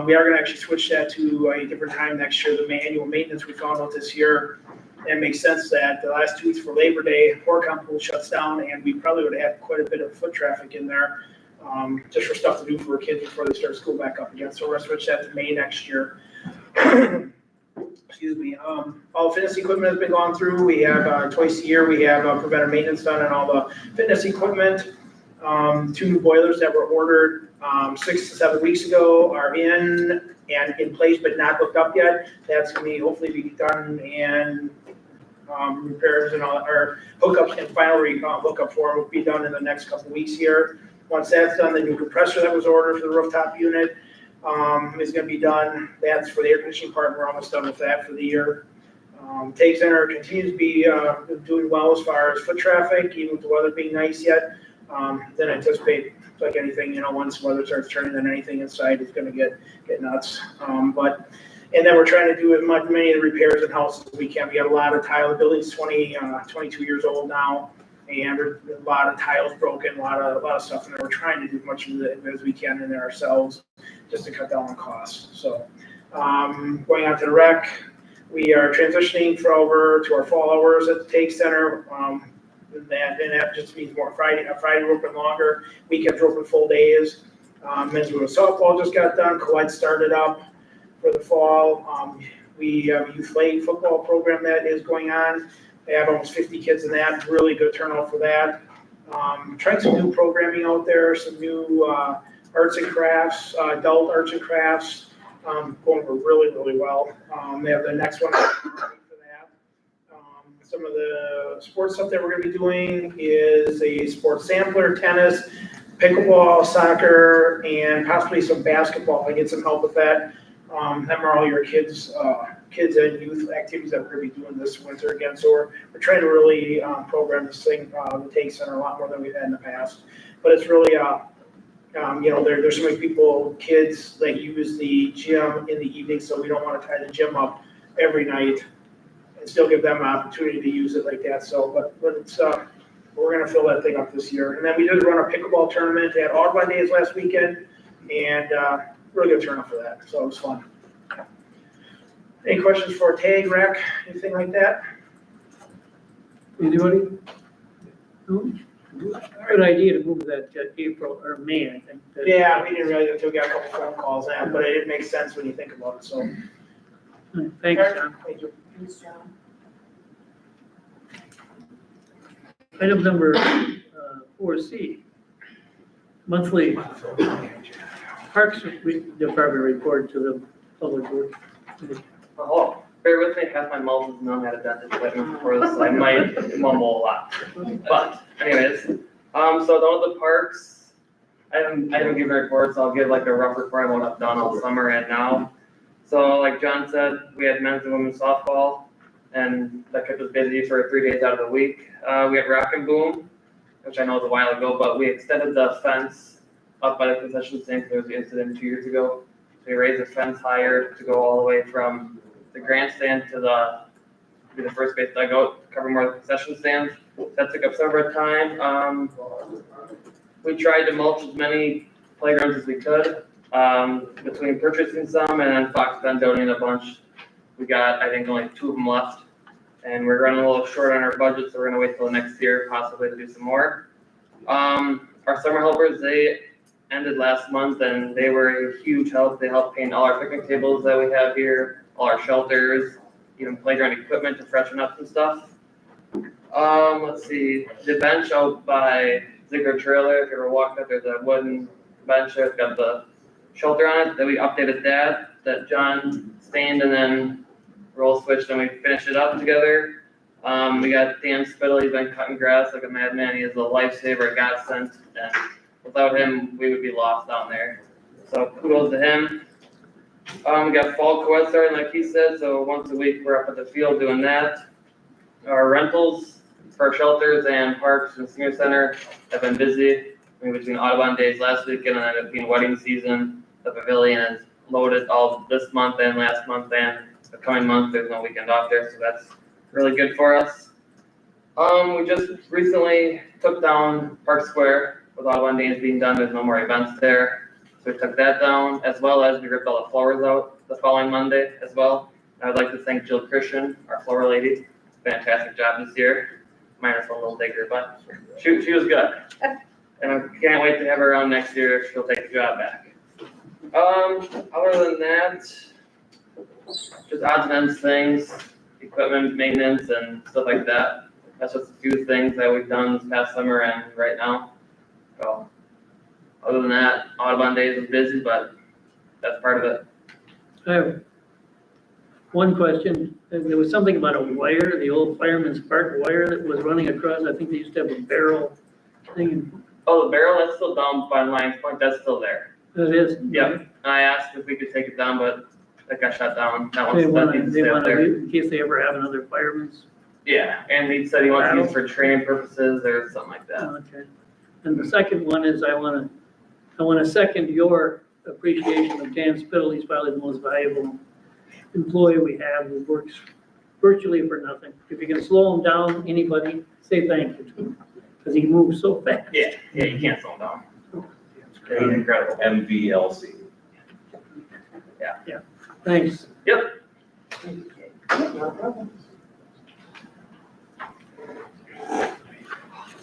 We are gonna actually switch that to a different time next year, the annual maintenance we found out this year. It makes sense that the last 2 weeks for Labor Day, Horicon Pool shuts down, and we probably would have quite a bit of foot traffic in there, just for stuff to do for kids before they start school back up again. So we're gonna switch that to May next year. Excuse me. All fitness equipment has been gone through. We have twice a year, we have preventive maintenance done on all the fitness equipment. 2 new boilers that were ordered 6 to 7 weeks ago are in and in place but not hooked up yet. That's gonna be hopefully be done, and repairs and all, or hookups and final hookup for them will be done in the next couple weeks here. Once that's done, the new compressor that was ordered for the rooftop unit is gonna be done. That's for the air conditioning part. We're almost done with that for the year. Tag Center continues to be doing well as far as foot traffic, even with the weather being nice yet. Then anticipate, like anything, once weather starts turning, then anything inside is gonna get nuts. And then we're trying to do as many of the repairs in house as we can. We got a lot of tile, the building's 22 years old now, and there's a lot of tiles broken, a lot of stuff in there. We're trying to do as much of it as we can in there ourselves, just to cut down on costs. So, going on to the rec, we are transitioning over to our fall hours at the Tag Center. And that just means more Friday we're open longer, weekends are open full days. Men's women's softball just got done, co-ed started up for the fall. We have a youth flag football program that is going on. They have almost 50 kids in that, really good turnout for that. Trying some new programming out there, some new arts and crafts, adult arts and crafts, going over really, really well. They have the next one for that. Some of the sports stuff that we're gonna be doing is a sports sampler, tennis, pickleball, soccer, and possibly some basketball. If I get some help with that. Them are all your kids and youth activities that we're gonna be doing this winter again. So we're trying to really program this thing, the Tag Center, a lot more than we've had in the past. But it's really, there's so many people, kids that use the gym in the evening, so we don't want to tie the gym up every night and still give them an opportunity to use it like that. So, but it's we're gonna fill that thing up this year. And then we did run a pickleball tournament, they had Audubon Days last weekend, and, really good turnout for that, so it was fun. Any questions for tag, rec, anything like that? Anybody? No? Good idea to move that to April or May, I think. That- Yeah, we didn't realize until we got a couple phone calls in, but it makes sense when you think about it, so. Thanks, John. Thank you. Thanks, John. Item number 4C, monthly Parks Department report to the public works. Oh, bear with me, half my mouth is numb, had a dentist appointment before this, so I might mumble a lot. But anyways, so down at the parks, I haven't given reports, I'll give like a rough report on what I've done all summer and now. So like John said, we had men's and women's softball, and that kept us busy for 3 days out of the week. We had Rock and Boom, which I know was a while ago, but we extended the fence up by the concession stand, because there was an incident 2 years ago. So we raised the fence higher to go all the way from the grandstand to the first base dugout, to cover more of the concession stands. That took up some of our time. We tried to mulch as many playgrounds as we could, between purchasing some and then Fox Bend donating a bunch. We got, I think, only 2 of them left, and we're running a little short on our budget, so we're gonna wait till next year possibly to do some more. Our summer helpers, they ended last month, and they were a huge help. They helped paint all our picnic tables that we have here, all our shelters, even playground equipment to freshen up some stuff. Let's see, the bench out by Ziegler Trailer, if you ever walk up, there's a wooden bench there, it's got the shelter on it, then we updated that John stained and then roll switched, and we finished it up together. We got Dan Spittle, he's been cutting grass like a madman, he is a lifesaver, a godsend, and without him, we would be lost down there. So kudos to him. We got fall co-ed starting, like he said, so once a week we're up at the field doing that. Our rentals for shelters and parks and senior center have been busy. I mean, between Audubon Days last weekend and then between wedding season, the pavilion is loaded all this month and last month, and the coming month, there's no weekend off there, so that's really good for us. We just recently took down Park Square with Audubon Days being done, there's no more events there. So we took that down, as well as we ripped all the flowers out the following Monday as well. I would like to thank Jill Christian, our flower lady, fantastic job this year, minus one little digger, but she was good. And I can't wait to have her around next year if she'll take the job back. Other than that, just odds and ends things, equipment maintenance and stuff like that. That's just a few things that we've done this past summer and right now. So, other than that, Audubon Days is busy, but that's part of it. I have one question. There was something about a wire, the old Fireman's Park wire that was running across. I think they used to have a barrel thing. Oh, the barrel, that's still down by Lions Point, that's still there. That is? Yep, I asked if we could take it down, but that got shut down. That They one's, that want needs to, to they stay up want to, there. in case they ever have another fireman's. Yeah, and he said he wants to use it for training purposes or something like that. Okay. And the second one is I want to second your appreciation of Dan Spittle. He's probably the most valuable employee we have who works virtually for nothing. If you can slow him down, anybody, say thank you to him, because he moves so fast. Yeah, you can't slow him down. Yeah, he's incredible. MVLC. Thanks. Yep.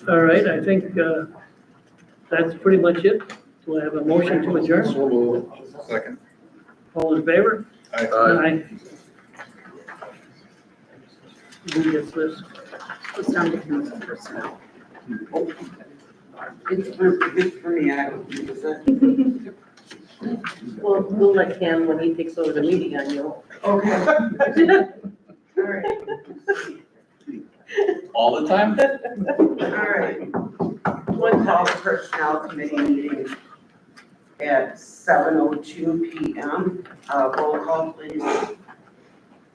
All right, I think that's pretty much it. Do I have a motion to adjourn? Second. All in favor? Aye. Aye. Who gets this? Goes down to council personnel. It's for me, I don't use it. We'll let Cam, when he takes over the meeting on you. Okay. All right, All the time? all right. One call the personnel committee meeting at 7:02 PM. Roll call, please.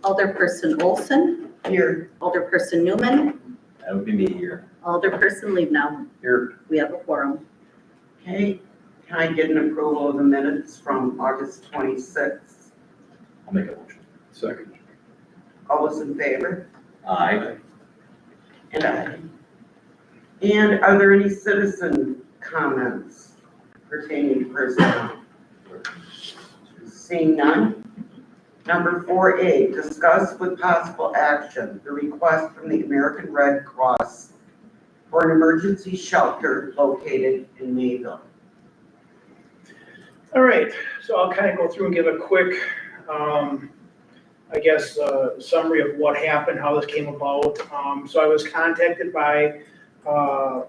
Alderperson Olson, Here. Alderperson Newman, That would be me here. Alderperson Leibnow. Here. We have a quorum. Okay, can I get an approval of the minutes from August 26th? I'll make a motion. Second. All those in favor? Aye. And I. And are there any citizen comments pertaining to personnel? Seeing none. Number 4A, discuss with possible action the request from the American Red Cross for an emergency shelter located in Mayville. All right, so I'll kind of go through and give a quick, summary of what happened, how this came about. So I was contacted by a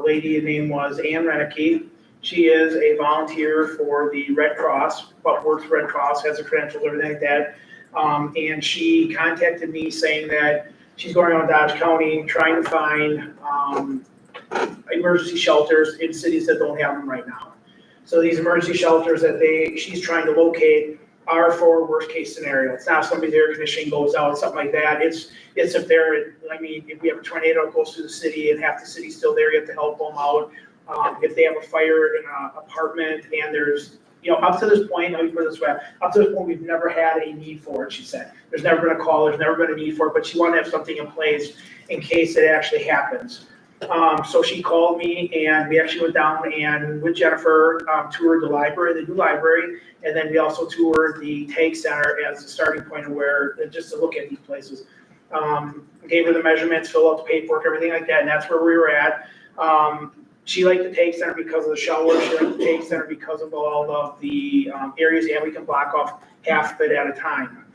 lady, her name was Ann Reneke. She is a volunteer for the Red Cross, but works for Red Cross, has the credentials, everything like that. And she contacted me saying that she's going around Dodge County trying to find emergency shelters in cities that don't have them right now. So these emergency shelters that she's trying to locate are for worst case scenario. It's not somebody's air conditioning goes out, something like that. It's if if we have a tornado that goes through the city and half the city's still there, you have to help them out. If they have a fire in an apartment and there's, up to this point, let me put it this way, up to this point, we've never had a need for it, she said. There's never been a call, there's never been a need for it, but she wanted to have something in place in case it actually happens. So she called me and we actually went down and with Jennifer, toured the library, the new library, and then we also toured the Tank Center as the starting point of where, just to look at these places. Gave her the measurements, fill out the paperwork, everything like that, and that's where we were at. She liked the Tank Center because of the shower, she liked the Tank Center because of all of the areas, and we can block off half of it at a time.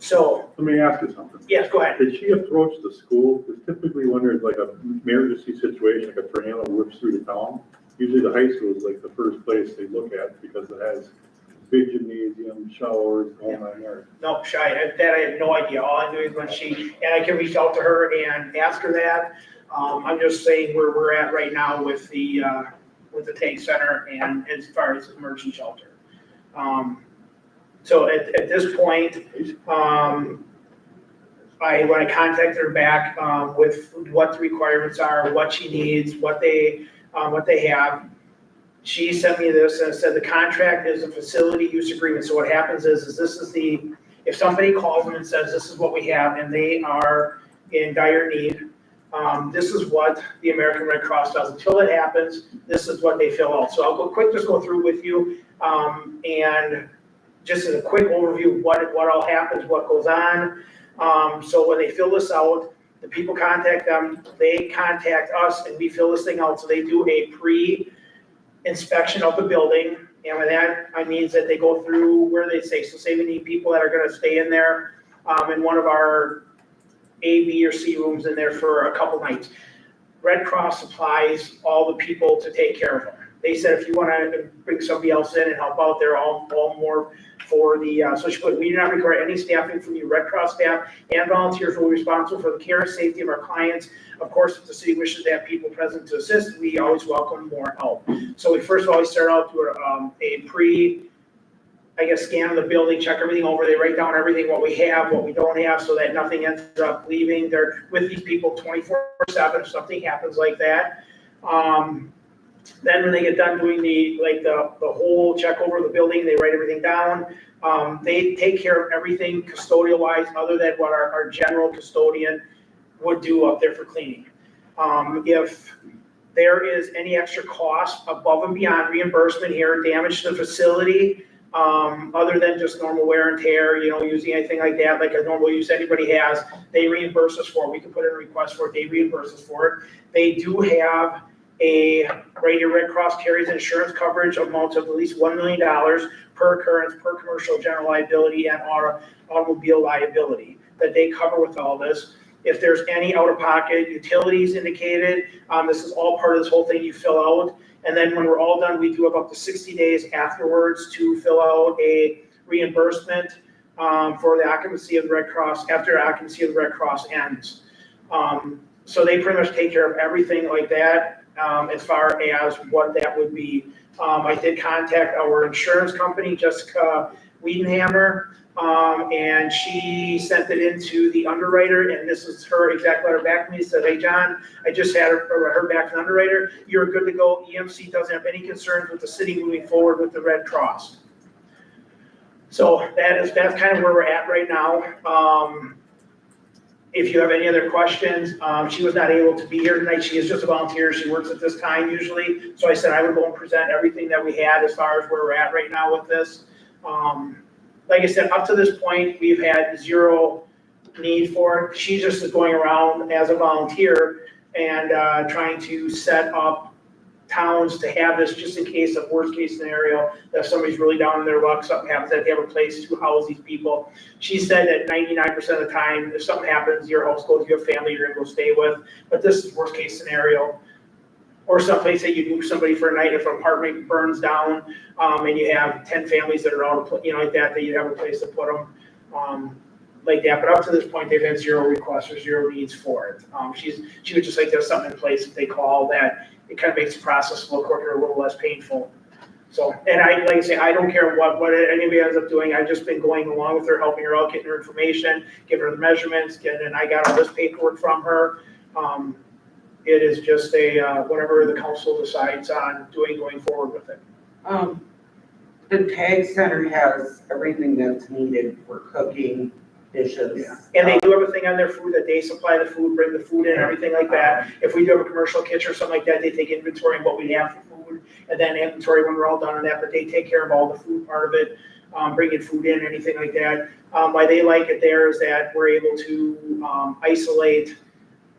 So, Let me ask you something. yes, go ahead. Did she approach the school? Because typically when there's like a emergency situation, like a tornado whips through the town, usually the high school is like the first place they look at because it has big gymnasium, showers, all nine yards. No, that I have no idea. All I do is when and I can reach out to her and ask her that. I'm just saying where we're at right now with the Tank Center and as far as emergency shelter. So at this point, when I contacted her back, with what the requirements are, what she needs, what they have, she sent me this and said the contract is a facility use agreement. So what happens is this is if somebody calls them and says, this is what we have, and they are in dire need, this is what the American Red Cross does. Until it happens, this is what they fill out. So I'll just go through with you, and just as a quick overview of what all happens, what goes on. So when they fill this out, the people contact them, they contact us, and we fill this thing out. So they do a pre-inspection of the building, and by that, I mean that they go through where they say, so say we need people that are gonna stay in there, in one of our A, B, or C rooms in there for a couple nights. Red Cross supplies all the people to take care of them. They said if you wanna bring somebody else in and help out, they're all more for the, so she put, we do not require any staffing from you Red Cross staff and volunteers will be responsible for the care and safety of our clients. Of course, if the city wishes to have people present to assist, we always welcome more help. So we first of all, we start out with a scan of the building, check everything over. They write down everything, what we have, what we don't have, so that nothing ends up leaving. They're with these people 24/7 if something happens like that. Then when they get done doing the whole check over the building, they write everything down. They take care of everything custodial wise, other than what our general custodian would do up there for cleaning. If there is any extra cost above and beyond reimbursement here, damage to the facility, other than just normal wear and tear, using anything like that, like a normal use anybody has, they reimburse us for it. We can put in a request for it, they reimburse us for it. They do have right here, Red Cross carries insurance coverage amounts of at least $1 million per occurrence, per commercial general liability and automobile liability that they cover with all this. If there's any out-of-pocket utilities indicated, this is all part of this whole thing you fill out. And then when we're all done, we do have up to 60 days afterwards to fill out a reimbursement for the occupancy of the Red Cross after occupancy of the Red Cross ends. So they pretty much take care of everything like that. As far as what that would be. I did contact our insurance company, Jessica Wiedenhammer, and she sent it into the underwriter, and this is her exact letter back to me. She said, hey, John, I just had her back from the underwriter. You're good to go. EMC doesn't have any concerns with the city moving forward with the Red Cross. So that's kind of where we're at right now. if you have any other questions, she was not able to be here tonight. She is just a volunteer. She works at this time usually. So I said I would go and present everything that we had as far as where we're at right now with this. Like I said, up to this point, we've had zero need for it. She just is going around as a volunteer and trying to set up towns to have this just in case of worst case scenario, that if somebody's really down in their luck, something happens, that they have a place to house these people. She said that 99% of the time, if something happens, your house goes, you have family you're gonna go stay with, but this is worst case scenario. Or someplace that you move somebody for a night if an apartment burns down, and you have 10 families that are all, like that you have a place to put them, like that. But up to this point, they've had zero requests or zero needs for it. She would just like to have something in place that they call that it kind of makes the process a little quicker, a little less painful. So, and like I say, I don't care what anybody ends up doing. I've just been going along with her, helping her out, getting her information, giving her the measurements, and I got all this paperwork from her. It is just whatever the council decides on doing going forward with it. The tag center has everything that's needed for cooking, dishes. Yeah. And they do everything on their food, that they supply the food, bring the food in, everything like that. If we do have a commercial kitchen or something like that, they take inventory of what we have for food, and then inventory when we're all done on that, but they take care of all the food part of it, bringing food in, anything like that. Why they like it there is that we're able to isolate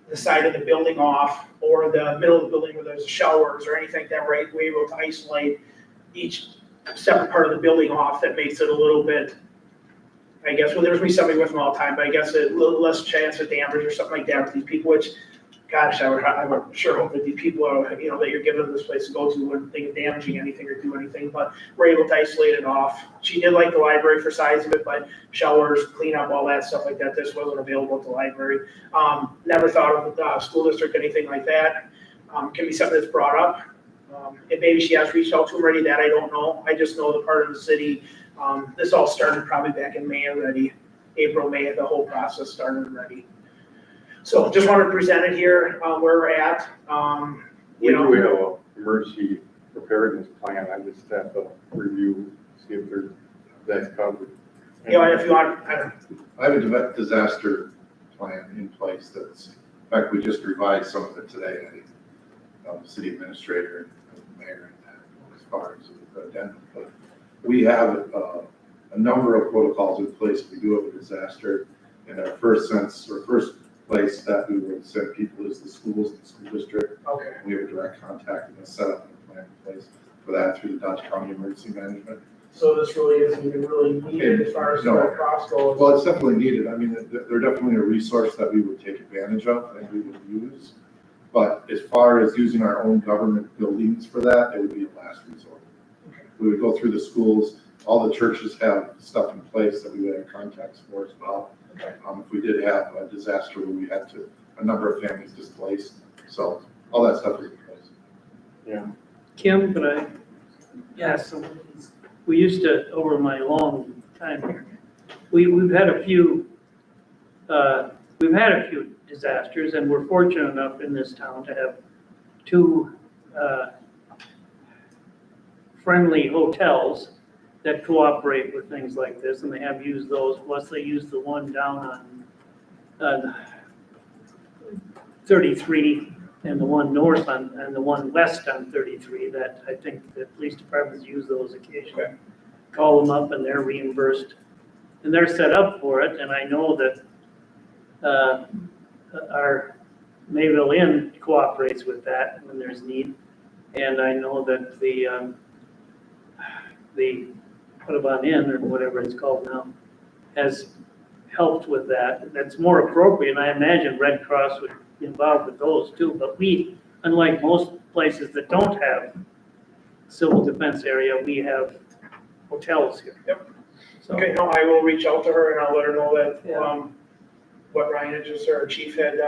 the side of the building off, or the middle of the building where there's showers or anything like that, right? We're able to isolate each separate part of the building off. That makes it a little bit, I guess, well, there's me somebody with them all the time, but I guess a little less chance of damage or something like that with these people, which, gosh, I would sure hope that these people are, that you're giving this place to go to wouldn't think of damaging anything or do anything, but we're able to isolate it off. She did like the library for size of it, but showers, cleanup, all that stuff like that, this wasn't available at the library. Never thought of the school district, anything like that. Can be something that's brought up. And maybe she has reached out to them already, that I don't know. I just know the part of the city. This all started probably back in May already, April, May, the whole process started already. So just wanted to present it here, where we're at. We do have an emergency preparedness plan. I just have to review, see if that's covered. And if you want, I have a disaster plan in place that's, in fact, we just revised some of it today. I think the city administrator and the mayor and that, as far as the addendum. But we have a number of protocols in place if we do have a disaster. And our first place that we would send people is the schools, the school district. okay. We have a direct contact and a setup and a plan in place for that through the Dodge County Emergency Management. So this really isn't even really needed as far as the Red Cross goes. Well, it's definitely needed. I mean, they're definitely a resource that we would take advantage of and we would use. But as far as using our own government buildings for that, it would be a last resort. We would go through the schools. All the churches have stuff in place that we would have contacts for as well. Okay. If we did have a disaster where we had a number of families displaced. So all that stuff is in place. Yeah. Kim, could I ask something? We used to, over my long time here, we've had a few disasters, and we're fortunate enough in this town to have two friendly hotels that cooperate with things like this, and they have used those, plus they use the one down on 33, and the one north and the one west on 33, that I think the police departments use those occasionally. Okay. Call them up and they're reimbursed, and they're set up for it, and I know that our Mayville Inn cooperates with that when there's need, and I know that the Audubon Inn, or whatever it's called now, has helped with that. That's more appropriate, and I imagine Red Cross would be involved with those too, but we, unlike most places that don't have civil defense area, we have hotels here. Yep. So, Okay, no, I will reach out to her and I'll let her know that, Yeah. what Ryan, just our chief, had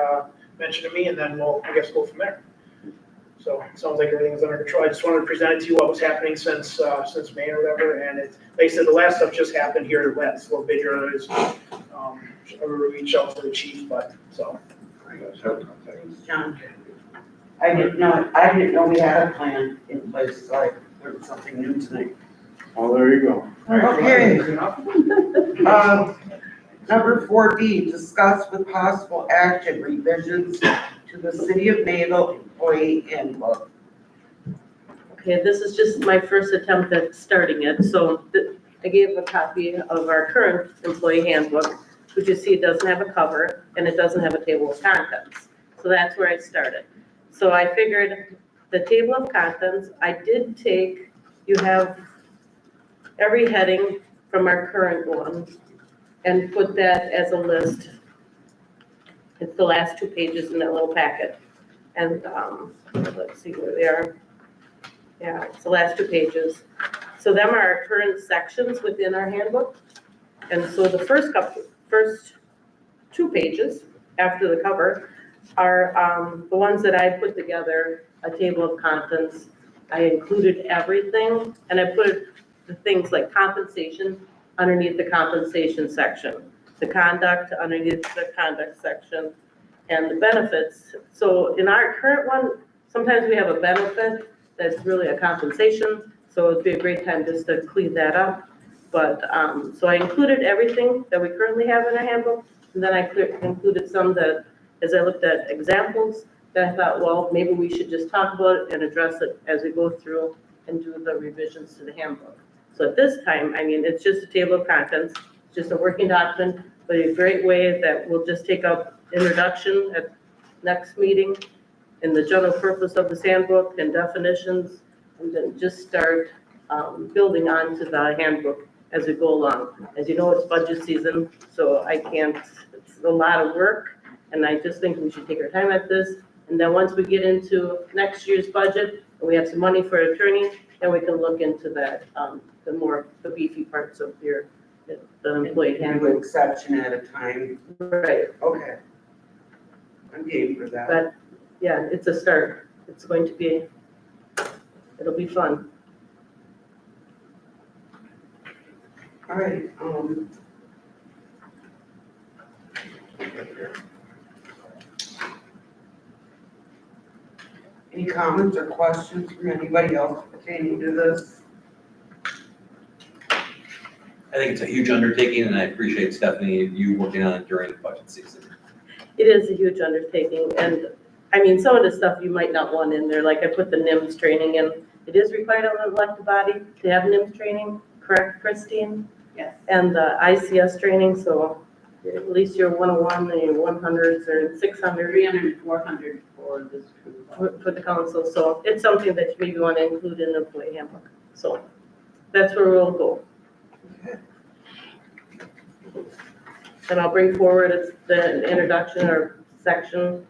mentioned to me, and then we'll, I guess, go from there. So it sounds like everything's under control. I just wanted to present it to you what was happening since May or whatever, and it's, like I said, the last stuff just happened here at West, so Bidger is, I will reach out to the chief, but, so. You guys have contact. Thanks, John. I didn't know we had a plan in place, so I learned something new tonight. Oh, there you go. Okay. Number 4D, discuss with possible action revisions to the City of Naval Employee Handbook. Okay, this is just my first attempt at starting it, so I gave a copy of our current employee handbook, which you see it doesn't have a cover and it doesn't have a table of contents. So that's where I started. So I figured the table of contents, I did take, you have every heading from our current one and put that as a list. It's the last 2 pages in that little packet. And let's see where they are. Yeah, it's the last 2 pages. So them are our current sections within our handbook. And so the first 2 pages after the cover are the ones that I put together, a table of contents. I included everything and I put the things like compensation underneath the compensation section, the conduct underneath the conduct section, and the benefits. So in our current one, sometimes we have a benefit that's really a compensation, so it'd be a great time just to clean that up. But, so I included everything that we currently have in our handbook, and then I included some that, as I looked at examples, that I thought, well, maybe we should just talk about it and address it as we go through and do the revisions to the handbook. So at this time, I mean, it's just a table of contents, just a working document, but a great way that we'll just take up introduction at next meeting and the general purpose of this handbook and definitions, and then just start building onto the handbook as we go along. As you know, it's budget season, so it's a lot of work, and I just think we should take our time at this. And then once we get into next year's budget, and we have some money for attorney, then we can look into that, the beefy parts of the employee Handle handbook. exception at a time. Right, Okay. I'm game for that. but, yeah, it's a start. It's going to be, it'll be fun. All right, any comments or questions from anybody else pertaining to this? I think it's a huge undertaking, and I appreciate Stephanie, you working on it during the budget season. It is a huge undertaking, and I mean, some of the stuff you might not want in there, like I put the NIMS training in. It is required of an elected body to have NIMS training, correct, Christine? Yes. And the ICS training, so at least your 101 and your 100s or 600 300, 400 for this group. for the council, so it's something that you maybe want to include in the employee handbook. So that's where we'll go. And I'll bring forward the introduction or section,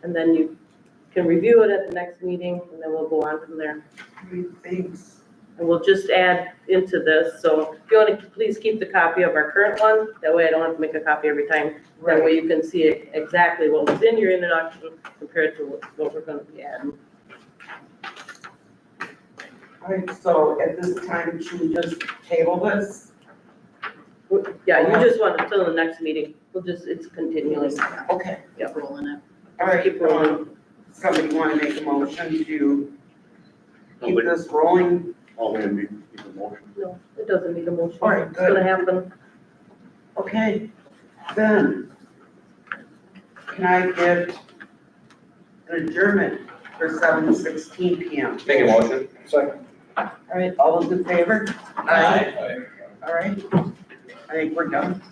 and then you can review it at the next meeting, and then we'll go on from there. Thanks. And we'll just add into this, so if you want to please keep the copy of our current one, that way I don't have to make a copy every time. That way you can see exactly what was in your introduction compared to what we're gonna be adding. All right, so at this time, should we just table this? Yeah, you just want it till the next meeting, it's continuing. Okay. Yeah. Rolling it. All right, Keep rolling. somebody want to make a motion to keep this rolling? I'll make a motion. No, it doesn't need a motion. All right, It's gonna happen. Okay, then, can I get an adjournment for 7:16 PM? Make a motion. Second. All right, all those in favor? Aye. All right, I think we're done.